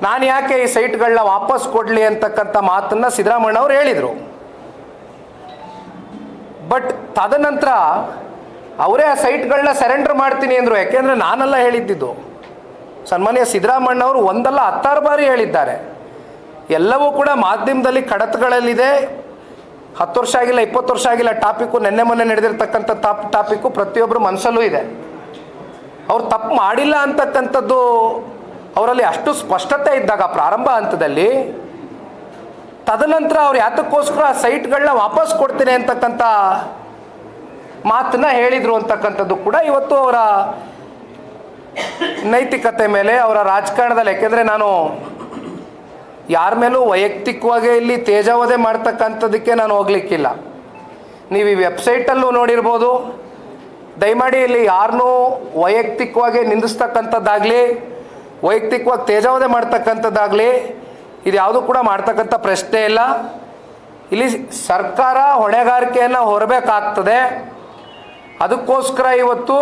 ನಾನು ಯಾಕೆ ಈ ಸೈಟ್ಗಳನ್ನ ವಾಪಸ್ ಕೊಡಲಿ ಅಂತಕ್ಕಂಥ ಮಾತನ್ನು ಸಿದ್ದರಾಮಣ್ಣ ಅವರು ಹೇಳಿದರು. ಬಟ್ ತದನಂತರ ಅವರೇ ಆ ಸೈಟ್ಗಳನ್ನ ಸರೆಂಡರ್ ಮಾಡ್ತೀನಿ ಅಂದರು. ಯಾಕೆಂದರೆ ನಾನೆಲ್ಲ ಹೇಳಿದ್ದಿದ್ದು, ಸನ್ಮಾನ್ಯ ಸಿದ್ದರಾಮಣ್ಣ ಅವರು ಒಂದಲ್ಲ 10 ಬಾರಿ ಹೇಳಿದ್ದಾರೆ. ಎಲ್ಲವೂ ಕೂಡ ಮಾಧ್ಯಮದಲ್ಲಿ ಕಡತಗಳಲ್ಲಿದೆ. 10 ವರ್ಷ ಆಗಿಲ್ಲ, 20 ವರ್ಷ ಆಗಿಲ್ಲ ಟಾಪಿಕ್ಕು, ಮೊನ್ನೆ ನಡೆದಿರ್ತಕ್ಕಂಥ ಟಾಪಿಕ್ಕು ಪ್ರತಿಯೊಬ್ಬರು ಮನಸ್ಸಲ್ಲೂ ಇದೆ. ಅವ್ರು ತಪ್ಪು ಮಾಡಿಲ್ಲ ಅಂತಕ್ಕಂಥದ್ದು ಅವರಲ್ಲಿ ಅಷ್ಟು ಸ್ಪಷ್ಟತೆ ಇದ್ದಾಗ ಪ್ರಾರಂಭ ಹಂತದಲ್ಲಿ, ತದನಂತರ ಅವ್ರು ಯಾತಕ್ಕೋಸ್ಕರ ಆ ಸೈಟ್ಗಳನ್ನ ವಾಪಸ್ ಕೊಡ್ತೀನಿ ಅಂತಕ್ಕಂಥ ಮಾತನ್ನ ಹೇಳಿದರು ಅಂತಕ್ಕಂಥದ್ದು ಕೂಡ ಇವತ್ತು ಅವರ ನೈತಿಕತೆ ಮೇಲೆ, ಅವರ ರಾಜಕಾರಣದಲ್ಲಿ. ಯಾಕೆಂದರೆ ನಾನು ಯಾರ ಮೇಲೂ ವೈಯಕ್ತಿಕವಾಗಿ ಇಲ್ಲಿ ತೇಜಾವಧೆ ಮಾಡ್ತಕ್ಕಂಥದ್ದಕ್ಕೆ ನಾನು ಹೋಗ್ಲಿಕ್ಕಿಲ್ಲ. ನೀವು ಈ ವೆಬ್ಸೈಟಲ್ಲೂ ನೋಡಿರ್ಬೋದು. ದಯಮಾಡಿ ಇಲ್ಲಿ ಯಾರನ್ನೂ ವೈಯಕ್ತಿಕವಾಗಿ ನಿಂದಿಸ್ತಕ್ಕಂಥದ್ದಾಗಲಿ, ವೈಯಕ್ತಿಕವಾಗಿ ತೇಜಾವಧೆ ಮಾಡ್ತಕ್ಕಂಥದ್ದಾಗಲಿ ಇದು ಯಾವುದೂ ಕೂಡ ಮಾಡ್ತಕ್ಕಂಥ ಪ್ರಶ್ನೆ ಇಲ್ಲ. ಇಲ್ಲಿ ಸರ್ಕಾರ ಹೊಣೆಗಾರಿಕೆಯನ್ನು ಹೊರಬೇಕಾಗ್ತದೆ. ಅದಕ್ಕೋಸ್ಕರ ಇವತ್ತು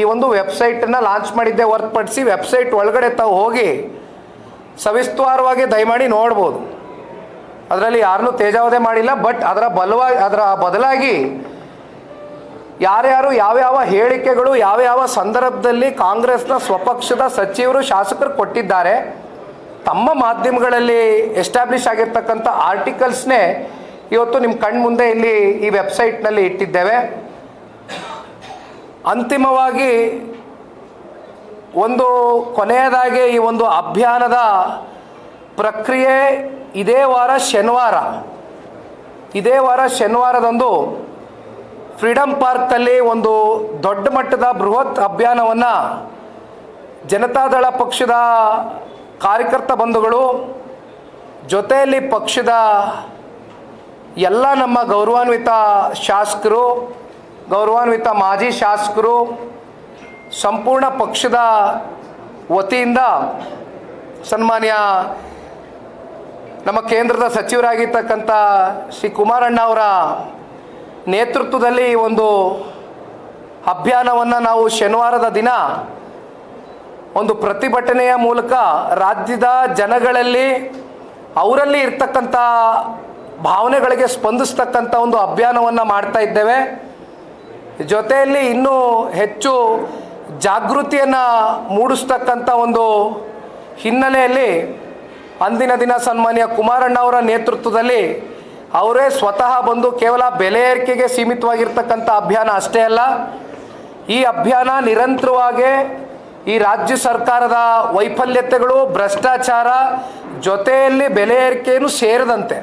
ಈ ಒಂದು ವೆಬ್ಸೈಟನ್ನು ಲಾಂಚ್ ಮಾಡಿದ್ದೆ ಹೊರತುಪಡಿಸಿ ವೆಬ್ಸೈಟ್ ಒಳಗಡೆ ತಾವು ಹೋಗಿ ಸವಿಸ್ತಾರವಾಗಿ ದಯಮಾಡಿ ನೋಡ್ಬೋದು. ಅದರಲ್ಲಿ ಯಾರನ್ನೂ ತೇಜಾವಧೆ ಮಾಡಿಲ್ಲ. ಬಟ್ ಅದರ ಬದಲಾಗಿ ಯಾರ್ಯಾರು ಯಾವ್ಯಾವ ಹೇಳಿಕೆಗಳು ಯಾವ್ಯಾವ ಸಂದರ್ಭದಲ್ಲಿ ಕಾಂಗ್ರೆಸ್ನ ಸ್ವಪಕ್ಷದ ಸಚಿವರು ಶಾಸಕರು ಕೊಟ್ಟಿದ್ದಾರೆ, ತಮ್ಮ ಮಾಧ್ಯಮಗಳಲ್ಲಿ ಎಸ್ಟಾಬ್ಲಿಷ್ ಆಗಿರ್ತಕ್ಕಂಥ ಆರ್ಟಿಕಲ್ಸ್ನೇ ಇವತ್ತು ನಿಮ್ಮ ಕಣ್ಮುಂದೆ ಇಲ್ಲಿ ಈ ವೆಬ್ಸೈಟ್ನಲ್ಲಿ ಇಟ್ಟಿದ್ದೇವೆ. ಅಂತಿಮವಾಗಿ ಒಂದು ಕೊನೆಯದಾಗಿ ಈ ಒಂದು ಅಭಿಯಾನದ ಪ್ರಕ್ರಿಯೆ ಇದೇ ವಾರ ಶನಿವಾರದಂದು ಫ್ರೀಡಮ್ ಪಾರ್ಕ್ನಲ್ಲಿ ಒಂದು ದೊಡ್ಡ ಮಟ್ಟದ ಬೃಹತ್ ಅಭಿಯಾನವನ್ನು ಜನತಾದಳ ಪಕ್ಷದ ಕಾರ್ಯಕರ್ತ ಬಂಧುಗಳು ಜೊತೆಯಲ್ಲಿ ಪಕ್ಷದ ಎಲ್ಲ ನಮ್ಮ ಗೌರವಾನ್ವಿತ ಶಾಸಕರು, ಗೌರವಾನ್ವಿತ ಮಾಜಿ ಶಾಸಕರು, ಸಂಪೂರ್ಣ ಪಕ್ಷದ ವತಿಯಿಂದ ಸನ್ಮಾನ್ಯ ನಮ್ಮ ಕೇಂದ್ರದ ಸಚಿವರಾಗಿರ್ತಕ್ಕಂಥ ಶ್ರೀ ಕುಮಾರಣ್ಣ ಅವರ ನೇತೃತ್ವದಲ್ಲಿ ಈ ಒಂದು ಅಭಿಯಾನವನ್ನು ನಾವು ಶನಿವಾರದ ದಿನ ಒಂದು ಪ್ರತಿಭಟನೆಯ ಮೂಲಕ ರಾಜ್ಯದ ಜನಗಳಲ್ಲಿ ಅವರಲ್ಲಿ ಇರ್ತಕ್ಕಂಥ ಭಾವನೆಗಳಿಗೆ ಸ್ಪಂದಿಸ್ತಕ್ಕಂಥ ಒಂದು ಅಭಿಯಾನವನ್ನು ಮಾಡ್ತಾ ಇದ್ದೇವೆ. ಜೊತೆಯಲ್ಲಿ ಇನ್ನೂ ಹೆಚ್ಚು ಜಾಗೃತಿಯನ್ನು ಮೂಡಿಸ್ತಕ್ಕಂಥ ಒಂದು ಹಿನ್ನೆಲೆಯಲ್ಲಿ ಅಂದಿನ ದಿನ ಸನ್ಮಾನ್ಯ ಕುಮಾರಣ್ಣ ಅವರ ನೇತೃತ್ವದಲ್ಲಿ ಅವರೇ ಸ್ವತಃ ಬಂದು ಕೇವಲ ಬೆಲೆ ಏರಿಕೆಗೆ ಸೀಮಿತವಾಗಿರ್ತಕ್ಕಂಥ ಅಭಿಯಾನ ಅಷ್ಟೇ ಅಲ್ಲ, ಈ ಅಭಿಯಾನ ನಿರಂತರವಾಗಿ ಈ ರಾಜ್ಯ ಸರ್ಕಾರದ ವೈಫಲ್ಯತೆಗಳು, ಭ್ರಷ್ಟಾಚಾರ ಜೊತೆಯಲ್ಲಿ ಬೆಲೆ ಏರಿಕೆಯನ್ನು ಸೇರಿದಂತೆ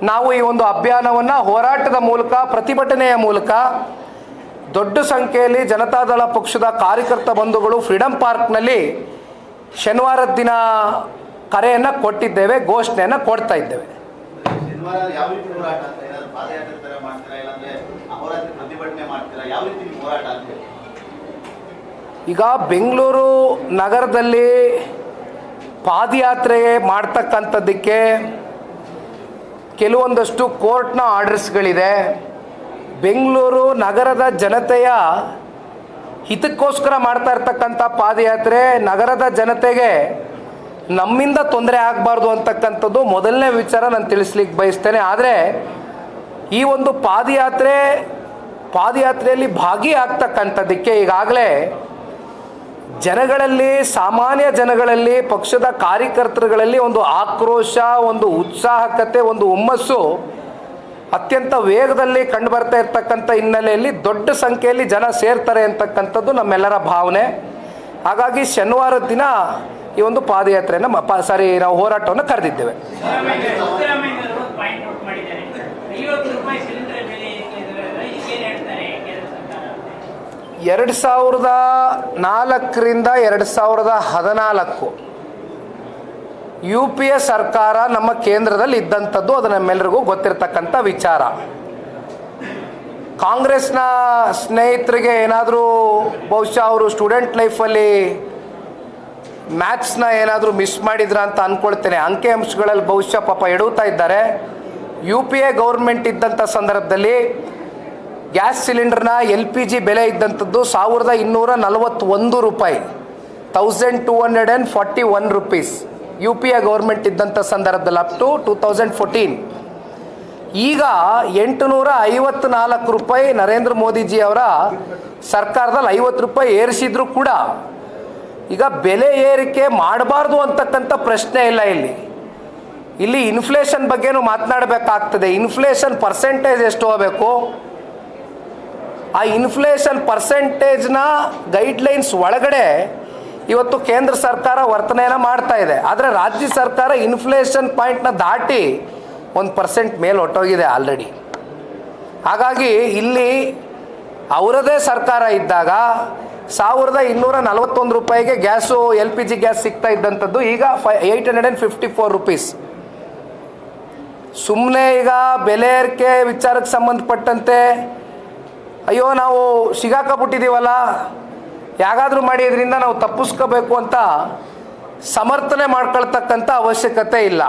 ನಾವು ಈ ಒಂದು ಅಭಿಯಾನವನ್ನು ಹೋರಾಟದ ಮೂಲಕ, ಪ್ರತಿಭಟನೆಯ ಮೂಲಕ ದೊಡ್ಡ ಸಂಖ್ಯೆಯಲ್ಲಿ ಜನತಾದಳ ಪಕ್ಷದ ಕಾರ್ಯಕರ್ತ ಬಂಧುಗಳು ಫ್ರೀಡಂ ಪಾರ್ಕ್ನಲ್ಲಿ ಶನಿವಾರದ ದಿನ ಕರೆಯನ್ನು ಕೊಟ್ಟಿದ್ದೇವೆ, ಘೋಷಣೆಯನ್ನು ಕೊಡ್ತಾ ಇದ್ದೇವೆ. ಈಗ ಬೆಂಗಳೂರು ನಗರದಲ್ಲಿ ಪಾದಯಾತ್ರೆ ಮಾಡ್ತಕ್ಕಂಥದ್ದಕ್ಕೆ ಕೆಲವೊಂದಷ್ಟು ಕೋರ್ಟ್ನ ಆರ್ಡರ್ಸ್ಗಳಿದೆ. ಬೆಂಗಳೂರು ನಗರದ ಜನತೆಯ ಹಿತಕ್ಕೋಸ್ಕರ ಮಾಡ್ತಾ ಇರ್ತಕ್ಕಂಥ ಪಾದಯಾತ್ರೆ, ನಗರದ ಜನತೆಗೆ ನಮ್ಮಿಂದ ತೊಂದರೆ ಆಗಬಾರ್ದು ಅಂತಕ್ಕಂಥದ್ದು ಮೊದಲನೇ ವಿಚಾರ ನಾನು ತಿಳಿಸ್ಲಿಕ್ಕೆ ಬಯಸ್ತೇನೆ. ಆದರೆ ಈ ಒಂದು ಪಾದಯಾತ್ರೆಯಲ್ಲಿ ಭಾಗಿಯಾಗ್ತಕ್ಕಂಥದ್ದಕ್ಕೆ ಈಗಾಗಲೇ ಜನಗಳಲ್ಲಿ, ಸಾಮಾನ್ಯ ಜನಗಳಲ್ಲಿ, ಪಕ್ಷದ ಕಾರ್ಯಕರ್ತರುಗಳಲ್ಲಿ ಒಂದು ಆಕ್ರೋಶ, ಒಂದು ಉತ್ಸಾಹಕತೆ, ಒಂದು ಹುಮ್ಮಸ್ಸು ಅತ್ಯಂತ ವೇಗದಲ್ಲಿ ಕಂಡುಬರ್ತಾ ಇರ್ತಕ್ಕಂಥ ಹಿನ್ನೆಲೆಯಲ್ಲಿ ದೊಡ್ಡ ಸಂಖ್ಯೆಯಲ್ಲಿ ಜನ ಸೇರ್ತಾರೆ ಅಂತಕ್ಕಂಥದ್ದು ನಮ್ಮೆಲ್ಲರ ಭಾವನೆ. ಹಾಗಾಗಿ ಶನಿವಾರದ ದಿನ ಈ ಒಂದು ಪಾದಯಾತ್ರೆಯನ್ನು ನಾವು ಹೋರಾಟವನ್ನು ಕರೆದಿದ್ದೇವೆ. 2004ರಿಂದ 2014 UPA ಸರ್ಕಾರ ನಮ್ಮ ಕೇಂದ್ರದಲ್ಲಿ ಇದ್ದಂಥದ್ದು, ಅದು ನಮ್ಮೆಲ್ಲರಿಗೂ ಗೊತ್ತಿರತಕ್ಕಂಥ ವಿಚಾರ. ಕಾಂಗ್ರೆಸ್ನ ಸ್ನೇಹಿತರಿಗೆ ಏನಾದರೂ ಬಹುಶಃ ಅವರು ಸ್ಟೂಡೆಂಟ್ ಲೈಫಲ್ಲಿ ಮ್ಯಾಥ್ಸ್ನ ಏನಾದರೂ ಮಿಸ್ ಮಾಡಿದ್ರ ಅಂತ ಅಂದ್ಕೊಳ್ತೇನೆ. ಅಂಕಿಅಂಶಗಳಲ್ಲಿ ಬಹುಶಃ ಪಾಪ ಎಡುತ್ತಾ ಇದ್ದಾರೆ. UPA ಗೌರ್ಮೆಂಟ್ ಇದ್ದಂಥ ಸಂದರ್ಭದಲ್ಲಿ ಗ್ಯಾಸ್ ಸಿಲಿಂಡರ್ನ LPG ಬೆಲೆ ಇದ್ದಂಥದ್ದು 1241 ರೂಪಾಯಿ, 1241 ರುಪೀಸ್ UPA ಗೌರ್ಮೆಂಟ್ ಇದ್ದಂಥ ಸಂದರ್ಭದಲ್ಲಿ ಅಪ್ ಟು 2014. ಈಗ 854 ರೂಪಾಯಿ ನರೇಂದ್ರ ಮೋದಿಜಿ ಅವರ ಸರ್ಕಾರದಲ್ಲಿ 50 ರೂಪಾಯಿ ಏರಿಸಿದ್ರು ಕೂಡ ಈಗ ಬೆಲೆ ಏರಿಕೆ ಮಾಡಬಾರ್ದು ಅಂತಕ್ಕಂಥ ಪ್ರಶ್ನೆ ಇಲ್ಲ. ಇಲ್ಲಿ ಇನ್ಫ್ಲೇಷನ್ ಬಗ್ಗೆನೂ ಮಾತನಾಡಬೇಕಾಗ್ತದೆ. ಇನ್ಫ್ಲೇಷನ್ ಪರ್ಸೆಂಟೇಜ್ ಎಷ್ಟು ಹೋಗಬೇಕು, ಆ ಇನ್ಫ್ಲೇಷನ್ ಪರ್ಸೆಂಟೇಜ್ನ ಗೈಡ್ಲೈನ್ಸ್ ಒಳಗಡೆ ಇವತ್ತು ಕೇಂದ್ರ ಸರ್ಕಾರ ವರ್ತನೆಯನ್ನು ಮಾಡ್ತಾ ಇದೆ. ಆದರೆ ರಾಜ್ಯ ಸರ್ಕಾರ ಇನ್ಫ್ಲೇಷನ್ ಪಾಯಿಂಟ್ನ ದಾಟಿ 1% ಮೇಲೆ ಹೊಟ್ಟೋಗಿದೆ ಆಲ್ರೆಡಿ. ಹಾಗಾಗಿ ಇಲ್ಲಿ ಅವರದೇ ಸರ್ಕಾರ ಇದ್ದಾಗ 1241 ರೂಪಾಯಿಗೆ ಗ್ಯಾಸು, LPG ಗ್ಯಾಸ್ ಸಿಗ್ತಾ ಇದ್ದಂಥದ್ದು ಈಗ 854 ರುಪೀಸ್. ಸುಮ್ಮನೆ ಈಗ ಬೆಲೆ ಏರಿಕೆ ವಿಚಾರಕ್ಕೆ ಸಂಬಂಧಪಟ್ಟಂತೆ ಅಯ್ಯೋ ನಾವು ಸಿಗಾಕಬಿಟ್ಟಿದ್ದೀವಲ್ಲ, ಯಾಗಾದರೂ ಮಾಡಿ ಇದರಿಂದ ನಾವು ತಪ್ಪಿಸ್ಕೋಬೇಕು ಅಂತ ಸಮರ್ಥನೆ ಮಾಡ್ಕೊಳ್ತಕ್ಕಂಥ ಅವಶ್ಯಕತೆ ಇಲ್ಲ.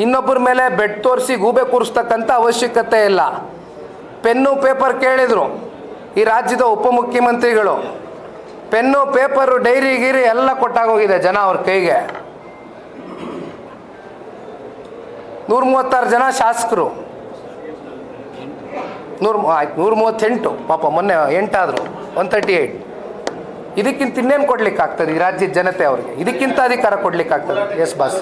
ಇನ್ನೊಬ್ಬರ ಮೇಲೆ ಬೆಡ್ ತೋರಿಸಿ ಗೂಬೆ ಕೂರಿಸ್ತಕ್ಕಂಥ ಅವಶ್ಯಕತೆ ಇಲ್ಲ. ಪೆನ್ನು ಪೇಪರ್ ಕೇಳಿದರು ಈ ರಾಜ್ಯದ ಉಪಮುಖ್ಯಮಂತ್ರಿಗಳು, ಪೆನ್ನು ಪೇಪರು ಡೈರಿ ಗೀರಿ ಎಲ್ಲ ಕೊಟ್ಟಾಗೋಗಿದೆ ಜನ ಅವ್ರ ಕೈಗೆ. 136 ಜನ ಶಾಸಕರು, 138 ಪಾಪ ಮೊನ್ನೆ 8 ಆದರು, 138. ಇದಕ್ಕಿಂತ ಇನ್ನೇನು ಕೊಡ್ಲಿಕ್ಕಾಗ್ತದೆ ಈ ರಾಜ್ಯದ ಜನತೆ ಅವ್ರಿಗೆ? ಇದಕ್ಕಿಂತ ಅಧಿಕಾರ ಕೊಡ್ಲಿಕ್ಕಾಗ್ತದೆ? ಎಸ್ ಬಾಸ್,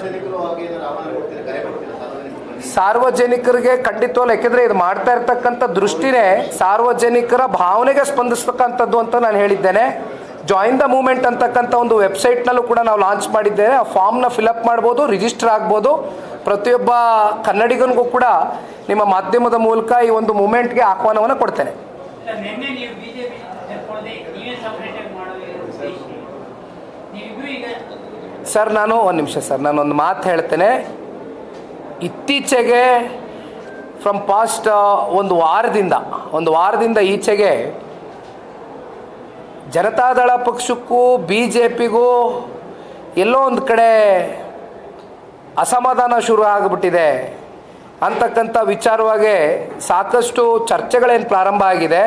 ಸಾರ್ವಜನಿಕರಿಗೆ ಖಂಡಿತವಲ್ಲ. ಯಾಕೆಂದರೆ ಇದು ಮಾಡ್ತಾ ಇರ್ತಕ್ಕಂಥ ದೃಷ್ಟಿನೇ ಸಾರ್ವಜನಿಕರ ಭಾವನೆಗೆ ಸ್ಪಂದಿಸ್ತಕ್ಕಂಥದ್ದು ಅಂತ ನಾನು ಹೇಳಿದ್ದೇನೆ. ಜಾಯಿನ್ ದ ಮೂವ್ಮೆಂಟ್ ಅಂತಕ್ಕಂಥ ಒಂದು ವೆಬ್ಸೈಟ್ನಲ್ಲೂ ಕೂಡ ನಾವು ಲಾಂಚ್ ಮಾಡಿದ್ದೇವೆ. ಆ ಫಾರ್ಮ್ನ ಫಿಲಪ್ ಮಾಡ್ಬೋದು, ರಿಜಿಸ್ಟರ್ ಆಗ್ಬೋದು. ಪ್ರತಿಯೊಬ್ಬ ಕನ್ನಡಿಗನಿಗೂ ಕೂಡ ನಿಮ್ಮ ಮಾಧ್ಯಮದ ಮೂಲಕ ಈ ಒಂದು ಮೂವ್ಮೆಂಟ್ಗೆ ಆಹ್ವಾನವನ್ನು ಕೊಡ್ತೇನೆ. ಸರ್ ನಾನು ಒಂದು ನಿಮಿಷ ಸರ್, ನಾನೊಂದು ಮಾತು ಹೇಳ್ತೇನೆ. ಇತ್ತೀಚೆಗೆ ಫ್ರಮ್ ಪಾಸ್ಟ್ ಒಂದು ವಾರದಿಂದ ಈಚೆಗೆ ಜನತಾದಳ ಪಕ್ಷಕ್ಕೂ BJPಗೂ ಎಲ್ಲೋ ಒಂದು ಕಡೆ ಅಸಮಾಧಾನ ಶುರು ಆಗಿಬಿಟ್ಟಿದೆ ಅಂತಕ್ಕಂಥ ವಿಚಾರವಾಗಿ ಸಾಕಷ್ಟು ಚರ್ಚೆಗಳೇನು ಪ್ರಾರಂಭ ಆಗಿದೆ.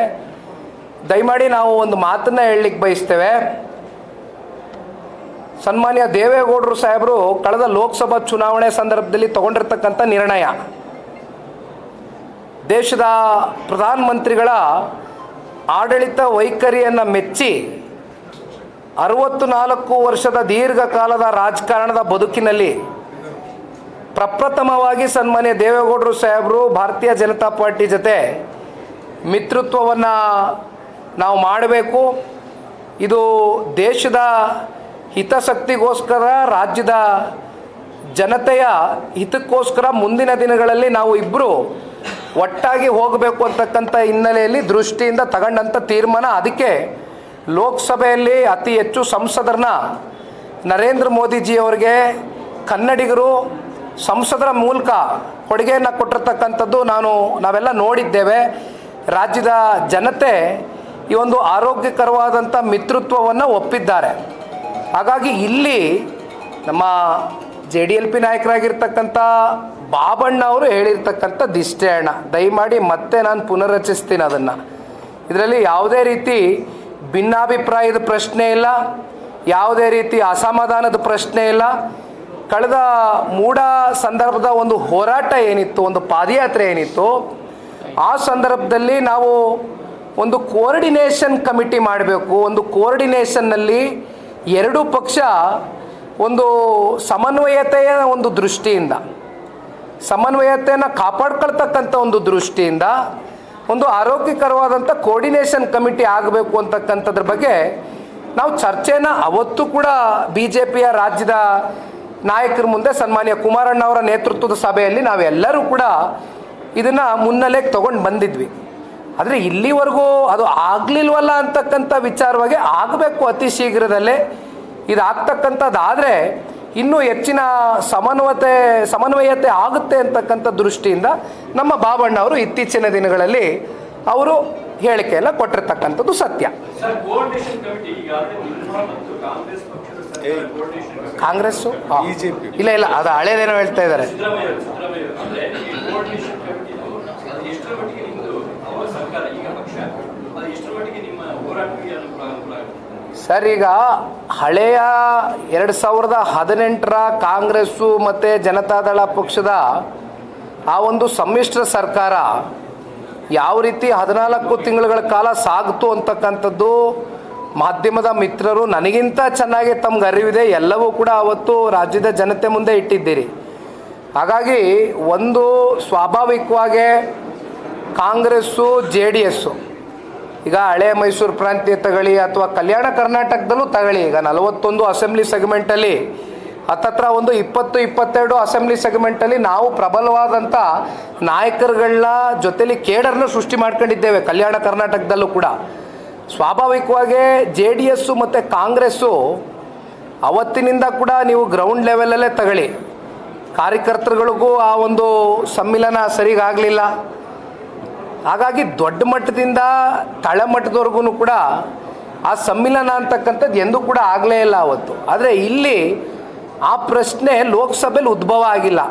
ದಯಮಾಡಿ ನಾವು ಒಂದು ಮಾತನ್ನು ಹೇಳಲಿಕ್ಕೆ ಬಯಸ್ತೇವೆ. ಸನ್ಮಾನ್ಯ ದೇವೇಗೌಡರು ಸಾಹೇಬರು ಕಳೆದ ಲೋಕಸಭಾ ಚುನಾವಣೆ ಸಂದರ್ಭದಲ್ಲಿ ತಗೊಂಡಿರ್ತಕ್ಕಂಥ ನಿರ್ಣಯ, ದೇಶದ ಪ್ರಧಾನಮಂತ್ರಿಗಳ ಆಡಳಿತ ವೈಖರಿಯನ್ನು ಮೆಚ್ಚಿ 64 ವರ್ಷದ ದೀರ್ಘಕಾಲದ ರಾಜಕಾರಣದ ಬದುಕಿನಲ್ಲಿ ಪ್ರಪ್ರಥಮವಾಗಿ ಸನ್ಮಾನ್ಯ ದೇವೇಗೌಡರು ಸಾಹೇಬರು ಭಾರತೀಯ ಜನತಾ ಪಾರ್ಟಿ ಜೊತೆ ಮಿತ್ರತ್ವವನ್ನು ನಾವು ಮಾಡಬೇಕು, ಇದು ದೇಶದ ಹಿತಾಸಕ್ತಿಗೋಸ್ಕರ, ರಾಜ್ಯದ ಜನತೆಯ ಹಿತಕ್ಕೋಸ್ಕರ ಮುಂದಿನ ದಿನಗಳಲ್ಲಿ ನಾವು ಇಬ್ಬರು ಒಟ್ಟಾಗಿ ಹೋಗಬೇಕು ಅಂತಕ್ಕಂಥ ಹಿನ್ನೆಲೆಯಲ್ಲಿ ದೃಷ್ಟಿಯಿಂದ ತಗೊಂಡಂಥ ತೀರ್ಮಾನ. ಅದಕ್ಕೆ ಲೋಕಸಭೆಯಲ್ಲಿ ಅತಿ ಹೆಚ್ಚು ಸಂಸದರನ್ನ ನರೇಂದ್ರ ಮೋದಿಜಿಯವರಿಗೆ ಕನ್ನಡಿಗರು ಸಂಸದರ ಮೂಲಕ ಕೊಡುಗೆಯನ್ನು ಕೊಟ್ಟಿರ್ತಕ್ಕಂಥದ್ದು ನಾವೆಲ್ಲ ನೋಡಿದ್ದೇವೆ. ರಾಜ್ಯದ ಜನತೆ ಈ ಒಂದು ಆರೋಗ್ಯಕರವಾದಂಥ ಮಿತ್ರತ್ವವನ್ನು ಒಪ್ಪಿದ್ದಾರೆ. ಹಾಗಾಗಿ ಇಲ್ಲಿ ನಮ್ಮ JDLP ನಾಯಕರಾಗಿರ್ತಕ್ಕಂಥ ಬಾಬಣ್ಣ ಅವರು ಹೇಳಿರ್ತಕ್ಕಂಥದ್ದು ಇಷ್ಟೇ ಅಣ್ಣ. ದಯಮಾಡಿ ಮತ್ತೆ ನಾನು ಪುನರ್ರಚಿಸ್ತೀನಿ ಅದನ್ನು. ಇದರಲ್ಲಿ ಯಾವುದೇ ರೀತಿ ಭಿನ್ನಾಭಿಪ್ರಾಯದ ಪ್ರಶ್ನೆ ಇಲ್ಲ, ಯಾವುದೇ ರೀತಿ ಅಸಮಾಧಾನದ ಪ್ರಶ್ನೆ ಇಲ್ಲ. ಕಳೆದ ಮೂಡ ಸಂದರ್ಭದ ಒಂದು ಹೋರಾಟ ಏನಿತ್ತು, ಒಂದು ಪಾದಯಾತ್ರೆ ಏನಿತ್ತು, ಆ ಸಂದರ್ಭದಲ್ಲಿ ನಾವು ಒಂದು ಕೋಆರ್ಡಿನೇಷನ್ ಕಮಿಟಿ ಮಾಡಬೇಕು. ಒಂದು ಕೋಆರ್ಡಿನೇಷನ್ನಲ್ಲಿ ಎರಡೂ ಪಕ್ಷ ಒಂದು ಸಮನ್ವಯತೆಯ ಒಂದು ದೃಷ್ಟಿಯಿಂದ, ಸಮನ್ವಯತೆಯನ್ನು ಕಾಪಾಡ್ಕೊಳ್ತಕ್ಕಂಥ ಒಂದು ದೃಷ್ಟಿಯಿಂದ ಒಂದು ಆರೋಗ್ಯಕರವಾದಂಥ ಕೋಆರ್ಡಿನೇಷನ್ ಕಮಿಟಿ ಆಗಬೇಕು ಅಂತಕ್ಕಂಥದ್ರ ಬಗ್ಗೆ ನಾವು ಚರ್ಚೆನ ಅವತ್ತು ಕೂಡ BJPಯ ರಾಜ್ಯದ ನಾಯಕರ ಮುಂದೆ ಸನ್ಮಾನ್ಯ ಕುಮಾರಣ್ಣ ಅವರ ನೇತೃತ್ವದ ಸಭೆಯಲ್ಲಿ ನಾವೆಲ್ಲರೂ ಕೂಡ ಇದನ್ನು ಮುನ್ನೆಲೆಗೆ ತೊಗೊಂಡು ಬಂದಿದ್ವಿ. ಆದರೆ ಇಲ್ಲಿವರೆಗೂ ಅದು ಆಗಲಿಲ್ವಲ್ಲ ಅಂತಕ್ಕಂಥ ವಿಚಾರವಾಗಿ ಆಗಬೇಕು ಅತಿ ಶೀಘ್ರದಲ್ಲೇ. ಇದು ಆಗ್ತಕ್ಕಂಥದ್ದಾದರೆ ಇನ್ನೂ ಹೆಚ್ಚಿನ ಸಮನ್ವಯತೆ ಆಗುತ್ತೆ ಅಂತಕ್ಕಂಥ ದೃಷ್ಟಿಯಿಂದ ನಮ್ಮ ಬಾಬಣ್ಣ ಅವರು ಇತ್ತೀಚಿನ ದಿನಗಳಲ್ಲಿ ಅವರು ಹೇಳಿಕೆಯನ್ನು ಕೊಟ್ಟಿರ್ತಕ್ಕಂಥದ್ದು ಸತ್ಯ. ಕಾಂಗ್ರೆಸ್ಸು ಇಲ್ಲ ಅದು ಹಳೇದೇನೋ ಹೇಳ್ತಾ ಇದ್ದಾರೆ. ಸರ್, ಈಗ ಹಳೆಯ 2018ರ ಕಾಂಗ್ರೆಸ್ಸು ಮತ್ತು ಜನತಾದಳ ಪಕ್ಷದ ಆ ಒಂದು ಸಮ್ಮಿಶ್ರ ಸರ್ಕಾರ ಯಾವ ರೀತಿ 14 ತಿಂಗಳುಗಳ ಕಾಲ ಸಾಗಿತು ಅಂತಕ್ಕಂಥದ್ದು ಮಾಧ್ಯಮದ ಮಿತ್ರರು ನನಗಿಂತ ಚೆನ್ನಾಗಿ ತಮ್ಗೆ ಅರಿವಿದೆ. ಎಲ್ಲವೂ ಕೂಡ ಅವತ್ತು ರಾಜ್ಯದ ಜನತೆ ಮುಂದೆ ಇಟ್ಟಿದ್ದೀರಿ. ಹಾಗಾಗಿ ಒಂದು ಸ್ವಾಭಾವಿಕವಾಗಿ ಕಾಂಗ್ರೆಸ್ಸು JDS ಈಗ ಹಳೆ ಮೈಸೂರು ಪ್ರಾಂತ್ಯ ತಗೊಳ್ಳಿ ಅಥವಾ ಕಲ್ಯಾಣ ಕರ್ನಾಟಕದಲ್ಲೂ ತಗೊಳ್ಳಿ, ಈಗ 41 ಅಸೆಂಬ್ಲಿ ಸೆಗ್ಮೆಂಟಲ್ಲಿ ಹತ್ತತ್ರ ಒಂದು 20-22 ಅಸೆಂಬ್ಲಿ ಸೆಗ್ಮೆಂಟಲ್ಲಿ ನಾವು ಪ್ರಬಲವಾದಂಥ ನಾಯಕರುಗಳನ್ನ ಜೊತೆಲಿ ಕೇಡರ್ನ ಸೃಷ್ಟಿ ಮಾಡ್ಕೊಂಡಿದ್ದೇವೆ. ಕಲ್ಯಾಣ ಕರ್ನಾಟಕದಲ್ಲೂ ಕೂಡ ಸ್ವಾಭಾವಿಕವಾಗಿ JDS ಮತ್ತು ಕಾಂಗ್ರೆಸ್ಸು ಅವತ್ತಿನಿಂದ ಕೂಡ ನೀವು ಗ್ರೌಂಡ್ ಲೆವೆಲಲ್ಲೇ ತಗೊಳ್ಳಿ, ಕಾರ್ಯಕರ್ತರುಗಳಿಗೂ ಆ ಒಂದು ಸಮ್ಮಿಲನ ಸರಿಗಾಗಲಿಲ್ಲ. ಹಾಗಾಗಿ ದೊಡ್ಡ ಮಟ್ಟದಿಂದ ತಳಮಟ್ಟದವರೆಗೂ ಕೂಡ ಆ ಸಮ್ಮಿಲನ ಅಂತಕ್ಕಂಥದ್ದು ಎಂದೂ ಕೂಡ ಆಗಲೇ ಇಲ್ಲ ಅವತ್ತು. ಆದರೆ ಇಲ್ಲಿ ಆ ಪ್ರಶ್ನೆ ಲೋಕಸಭೆಯಲ್ಲಿ ಉದ್ಭವ ಆಗಿಲ್ಲ.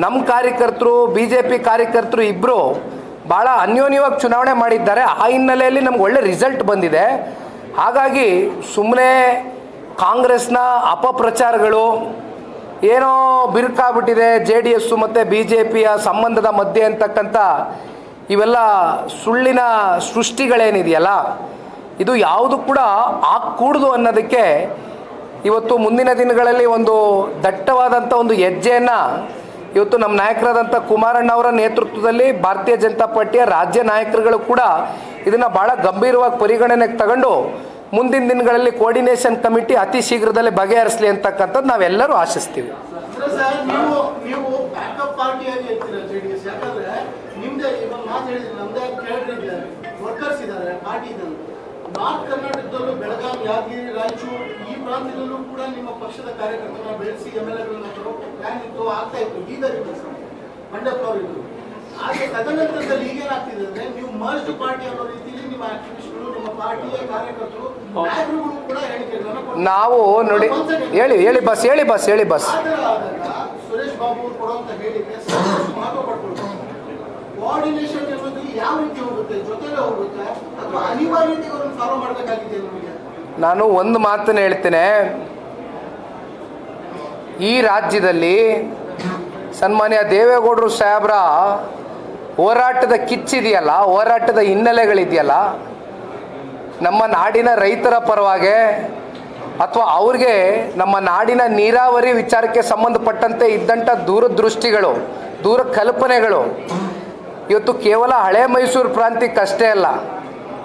ನಮ್ಮ ಕಾರ್ಯಕರ್ತರು, BJP ಕಾರ್ಯಕರ್ತರು ಇಬ್ಬರು ಭಾಳ ಅನ್ಯೋನ್ಯವಾಗಿ ಚುನಾವಣೆ ಮಾಡಿದ್ದಾರೆ. ಆ ಹಿನ್ನೆಲೆಯಲ್ಲಿ ನಮ್ಗೆ ಒಳ್ಳೆ ರಿಸಲ್ಟ್ ಬಂದಿದೆ. ಹಾಗಾಗಿ ಸುಮ್ಮನೆ ಕಾಂಗ್ರೆಸ್ನ ಅಪಪ್ರಚಾರಗಳು ಏನೋ ಬಿರುಕಾಗ್ಬಿಟ್ಟಿದೆ JDS ಮತ್ತು BJPಯ ಸಂಬಂಧದ ಮಧ್ಯೆ ಅಂತಕ್ಕಂಥ ಇವೆಲ್ಲ ಸುಳ್ಳಿನ ಸೃಷ್ಟಿಗಳೇನಿದೆಯಲ್ಲ, ಇದು ಯಾವುದು ಕೂಡ ಆಗಕೂಡ್ದು ಅನ್ನೋದಕ್ಕೆ ಇವತ್ತು ಮುಂದಿನ ದಿನಗಳಲ್ಲಿ ಒಂದು ದಟ್ಟವಾದಂಥ ಒಂದು ಹೆಜ್ಜೆಯನ್ನು ಇವತ್ತು ನಮ್ಮ ನಾಯಕರಾದಂಥ ಕುಮಾರಣ್ಣ ಅವರ ನೇತೃತ್ವದಲ್ಲಿ ಭಾರತೀಯ ಜನತಾ ಪಾರ್ಟಿಯ ರಾಜ್ಯ ನಾಯಕರುಗಳು ಕೂಡ ಇದನ್ನು ಭಾಳ ಗಂಭೀರವಾಗಿ ಪರಿಗಣನೆಗೆ ತಗೊಂಡು ಮುಂದಿನ ದಿನಗಳಲ್ಲಿ ಕೋಆರ್ಡಿನೇಷನ್ ಕಮಿಟಿ ಅತಿ ಶೀಘ್ರದಲ್ಲೇ ಬಗೆಹರಿಸಲಿ ಅಂತಕ್ಕಂಥದ್ದು ನಾವೆಲ್ಲರೂ ಆಶಿಸ್ತೀವಿ. ನಾರ್ತ್ ಕರ್ನಾಟಕದಲ್ಲೂ ಬೆಳಗಾವಿ, ಯಾದಗಿರಿ, ರಾಯಚೂರು ಈ ಪ್ರಾಂತ್ಯದಲ್ಲೂ ಕೂಡ ನಿಮ್ಮ ಪಕ್ಷದ ಕಾರ್ಯಕರ್ತರನ್ನ ಬೆಳೆಸಿ MLAಗಳನ್ನ ತರೋ ಪ್ಲಾನ್ ಇತ್ತು, ಆಗ್ತಾ ಇತ್ತು. ಬೀದರ್ ಮಂಡಪ ಅವರು ಇದ್ರು. ಆದರೆ ತದನಂತರದಲ್ಲಿ ಈಗೇನಾಗ್ತಿದೆ ಅಂದ್ರೆ ನೀವು ಮರ್ಜ್ ಪಾರ್ಟಿ ಅನ್ನೋ ರೀತಿಯಲ್ಲಿ ನಿಮ್ಮ ಆಕ್ಟಿವಿಸ್ಟ್ಗಳು, ನಿಮ್ಮ ಪಾರ್ಟಿಯ ಕಾರ್ಯಕರ್ತರು, ನಾಯಕರುಗಳು ಕೂಡ ಹೇಳಿಕೆಗಳನ್ನ ನಾವು ನೋಡಿ ಹೇಳಿ ಬಸ್ ಸುರೇಶ್ ಬಾಬು ಅವರು ಕೊಡುವಂತ ಹೇಳಿಕೆ ಮಹತ್ವ ಪಡ್ಕೊಳ್ತಾರೆ. ಕೋಆರ್ಡಿನೇಷನ್ ಅನ್ನೋದು ಯಾವ ರೀತಿ ಹೋಗುತ್ತೆ, ಜೊತೆಗೆ ಹೋಗುತ್ತೆ ಅಥವಾ ಅನಿವಾರ್ಯತೆ ಅವರನ್ನು ಫಾಲೋ ಮಾಡಬೇಕಾಗಿದೆ? ನಮಗೆ ನಾನು ಒಂದು ಮಾತನ್ನು ಹೇಳ್ತೇನೆ, ಈ ರಾಜ್ಯದಲ್ಲಿ ಸನ್ಮಾನ್ಯ ದೇವೇಗೌಡರು ಸಾಹೇಬ್ರ ಹೋರಾಟದ ಕಿಚ್ಚಿದೆಯಲ್ಲ, ಹೋರಾಟದ ಹಿನ್ನೆಲೆಗಳಿದೆಯಲ್ಲ, ನಮ್ಮ ನಾಡಿನ ರೈತರ ಪರವಾಗಿ ಅಥವಾ ಅವ್ರಿಗೆ ನಮ್ಮ ನಾಡಿನ ನೀರಾವರಿ ವಿಚಾರಕ್ಕೆ ಸಂಬಂಧಪಟ್ಟಂತೆ ಇದ್ದಂಥ ದೂರದೃಷ್ಟಿಗಳು, ದೂರ ಕಲ್ಪನೆಗಳು ಇವತ್ತು ಕೇವಲ ಹಳೆ ಮೈಸೂರು ಪ್ರಾಂತ್ಯಕ್ಕಷ್ಟೇ ಅಲ್ಲ,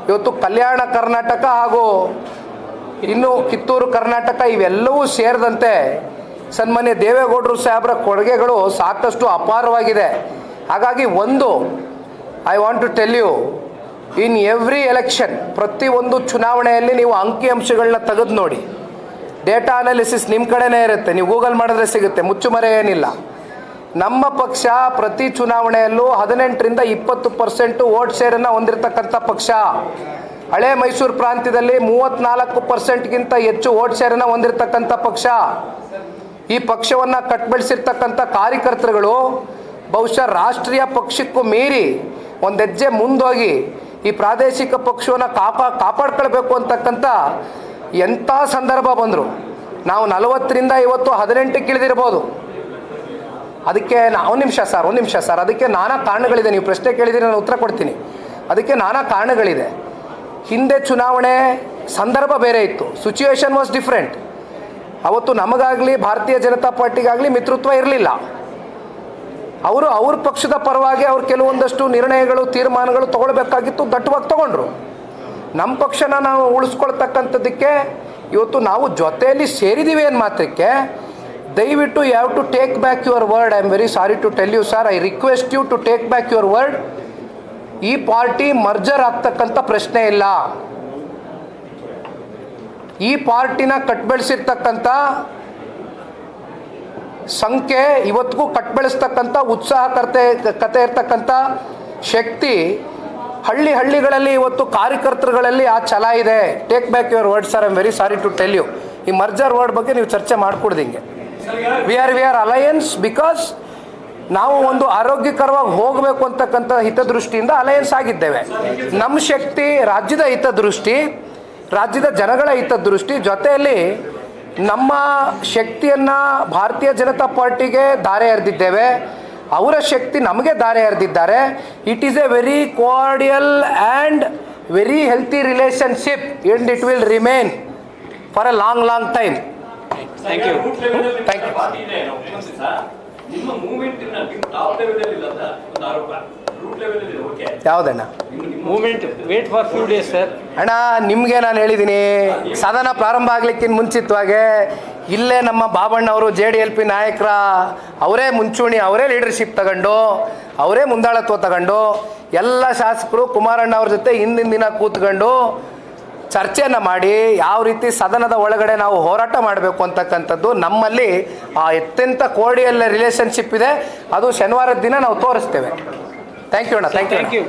ಇವತ್ತು ಕಲ್ಯಾಣ ಕರ್ನಾಟಕ ಹಾಗೂ ಇನ್ನು ಕಿತ್ತೂರು ಕರ್ನಾಟಕ ಇವೆಲ್ಲವೂ ಸೇರಿದಂತೆ ಸನ್ಮಾನ್ಯ ದೇವೇಗೌಡರು ಸಾಹೇಬ್ರ ಕೊಡುಗೆಗಳು ಸಾಕಷ್ಟು ಅಪಾರವಾಗಿದೆ. ಹಾಗಾಗಿ ಒಂದು I want to tell you, in every election, ಪ್ರತಿಯೊಂದು ಚುನಾವಣೆಯಲ್ಲಿ ನೀವು ಅಂಕಿಅಂಶಗಳನ್ನ ತೆಗೆದು ನೋಡಿ. ಡೇಟಾ ಅನಾಲಿಸಿಸ್ ನಿಮ್ಮ ಕಡೆನೇ ಇರುತ್ತೆ, ನೀವು ಗೂಗಲ್ ಮಾಡಿದ್ರೆ ಸಿಗುತ್ತೆ, ಮುಚ್ಚುಮರೆ ಏನಿಲ್ಲ. ನಮ್ಮ ಪಕ್ಷ ಪ್ರತಿ ಚುನಾವಣೆಯಲ್ಲೂ 18ರಿಂದ 20% ವೋಟ್ ಶೇರನ್ನು ಹೊಂದಿರತಕ್ಕಂಥ ಪಕ್ಷ. ಹಳೆ ಮೈಸೂರು ಪ್ರಾಂತ್ಯದಲ್ಲಿ 34%ಗಿಂತ ಹೆಚ್ಚು ವೋಟ್ ಶೇರನ್ನು ಹೊಂದಿರತಕ್ಕಂಥ ಪಕ್ಷ. ಈ ಪಕ್ಷವನ್ನು ಕಟ್ಬೆಳೆಸಿರ್ತಕ್ಕಂಥ ಕಾರ್ಯಕರ್ತರುಗಳು ಬಹುಶಃ ರಾಷ್ಟ್ರೀಯ ಪಕ್ಷಕ್ಕೂ ಮೀರಿ ಒಂದು ಹೆಜ್ಜೆ ಮುಂದೋಗಿ ಈ ಪ್ರಾದೇಶಿಕ ಪಕ್ಷವನ್ನು ಕಾಪಾಡ್ಕೊಳ್ಬೇಕು ಅಂತಕ್ಕಂಥ ಎಂಥ ಸಂದರ್ಭ ಬಂದರು. ನಾವು 40ರಿಂದ ಇವತ್ತು 18ಕ್ಕೆ ಇಳಿದಿರ್ಬೋದು. ಅದಕ್ಕೆ ಒಂದು ನಿಮಿಷ ಸರ್, ಅದಕ್ಕೆ ನಾನಾ ಕಾರಣಗಳಿದೆ. ನೀವು ಪ್ರಶ್ನೆ ಕೇಳಿದರೆ ನಾನು ಉತ್ತರ ಕೊಡ್ತೀನಿ. ಅದಕ್ಕೆ ನಾನಾ ಕಾರಣಗಳಿದೆ. ಹಿಂದೆ ಚುನಾವಣೆ ಸಂದರ್ಭ ಬೇರೆ ಇತ್ತು, ಸಿಚುವೇಶನ್ ವಾಸ್ ಡಿಫ್ರೆಂಟ್. ಅವತ್ತು ನಮಗಾಗಲಿ ಭಾರತೀಯ ಜನತಾ ಪಾರ್ಟಿಗಾಗಲಿ ಮಿತ್ರತ್ವ ಇರಲಿಲ್ಲ. ಅವ್ರ ಪಕ್ಷದ ಪರವಾಗಿ ಅವ್ರು ಕೆಲವೊಂದಷ್ಟು ನಿರ್ಣಯಗಳು, ತೀರ್ಮಾನಗಳು ತಗೊಳ್ಬೇಕಾಗಿತ್ತು, ದಟ್ಟವಾಗಿ ತಗೊಂಡ್ರು. ನಮ್ಮ ಪಕ್ಷನ ನಾವು ಉಳಿಸ್ಕೊಳ್ತಕ್ಕಂಥದ್ದಕ್ಕೆ ಇವತ್ತು ನಾವು ಜೊತೆಯಲ್ಲಿ ಸೇರಿದ್ದೀವಿ ಅನ್ನೋ ಮಾತ್ರಕ್ಕೆ ದಯವಿಟ್ಟು you have to take back your word. I am very sorry to tell you sir, I request you to take back your word. ಈ ಪಾರ್ಟಿ ಮರ್ಜರ್ ಆಗ್ತಕ್ಕಂಥ ಪ್ರಶ್ನೆ ಇಲ್ಲ. ಈ ಪಾರ್ಟಿನ ಕಟ್ಬೆಳೆಸಿರ್ತಕ್ಕಂಥ ಸಂಖ್ಯೆ, ಇವತ್ತಿಗೂ ಕಟ್ಬೆಳೆಸ್ತಕ್ಕಂಥ ಕತೆ ಇರ್ತಕ್ಕಂಥ ಶಕ್ತಿ ಹಳ್ಳಿಗಳಲ್ಲಿ ಇವತ್ತು ಕಾರ್ಯಕರ್ತರುಗಳಲ್ಲಿ ಆ ಛಲ ಇದೆ. Take back your word sir, I am very sorry to tell you. ಈ ಮರ್ಜರ್ ವರ್ಡ್ ಬಗ್ಗೆ ನೀವು ಚರ್ಚೆ ಮಾಡಿಕೊಡ್ದಿಂಗೆ. ವಿ ಆರ್ ಅಲಯನ್ಸ್ ಬಿಕಾಸ್ ನಾವು ಒಂದು ಆರೋಗ್ಯಕರವಾಗಿ ಹೋಗಬೇಕು ಅಂತಕ್ಕಂಥ ಹಿತದೃಷ್ಟಿಯಿಂದ ಅಲಯನ್ಸ್ ಆಗಿದ್ದೇವೆ. ನಮ್ಮ ಶಕ್ತಿ ರಾಜ್ಯದ ಹಿತದೃಷ್ಟಿ, ರಾಜ್ಯದ ಜನಗಳ ಹಿತದೃಷ್ಟಿ, ಜೊತೆಯಲ್ಲಿ ನಮ್ಮ ಶಕ್ತಿಯನ್ನು ಭಾರತೀಯ ಜನತಾ ಪಾರ್ಟಿಗೆ ಧಾರೆ ಎರೆದಿದ್ದೇವೆ, ಅವರ ಶಕ್ತಿ ನಮಗೆ ಧಾರೆ ಎರೆದಿದ್ದಾರೆ. It is a very cordial and very healthy relationship and it will remain for a long time. Thank you. ನಿಮ್ಮ ಮೂವ್ಮೆಂಟ್ ಟಾಪ್ ಲೆವೆಲ್ ಅಲ್ಲಿ ಇಲ್ಲ ಅಂತ ಒಂದು ಆರೋಪ, ರೂಟ್ ಲೆವೆಲ್ ಅಲ್ಲಿ. ಓಕೆ, ಯಾವುದಣ್ಣ movement? Wait for few days sir. ಅಣ್ಣ, ನಿಮಗೆ ನಾನು ಹೇಳಿದ್ದೀನಿ, ಸದನ ಪ್ರಾರಂಭ ಆಗ್ಲಿಕ್ಕಿಂತ ಮುಂಚಿತವಾಗೆ ಇಲ್ಲೇ ನಮ್ಮ ಬಾಬಣ್ಣವರು JDLP ನಾಯಕರ ಅವರೇ ಮುಂಚೂಣಿ, ಅವರೇ ಲೀಡರ್ಶಿಪ್ ತಗೊಂಡು, ಅವರೇ ಮುಂದಾಳತ್ವ ತಗೊಂಡು ಎಲ್ಲ ಶಾಸಕರು ಕುಮಾರಣ್ಣ ಅವ್ರ ಜೊತೆ ಹಿಂದಿನ ದಿನ ಕೂತ್ಕೊಂಡು ಚರ್ಚೆಯನ್ನು ಮಾಡಿ ಯಾವ ರೀತಿ ಸದನದ ಒಳಗಡೆ ನಾವು ಹೋರಾಟ ಮಾಡಬೇಕು ಅಂತಕ್ಕಂಥದ್ದು ನಮ್ಮಲ್ಲಿ ಆ ಅತ್ಯಂತ ಕೋರ್ಡಿಯಲ್ ರಿಲೇಷನ್ಶಿಪ್ ಇದೆ. ಅದು ಶನಿವಾರದ ದಿನ ನಾವು ತೋರಿಸ್ತೇವೆ. ಥ್ಯಾಂಕ್ ಯು ಅಣ್ಣ, ಥ್ಯಾಂಕ್ ಯು.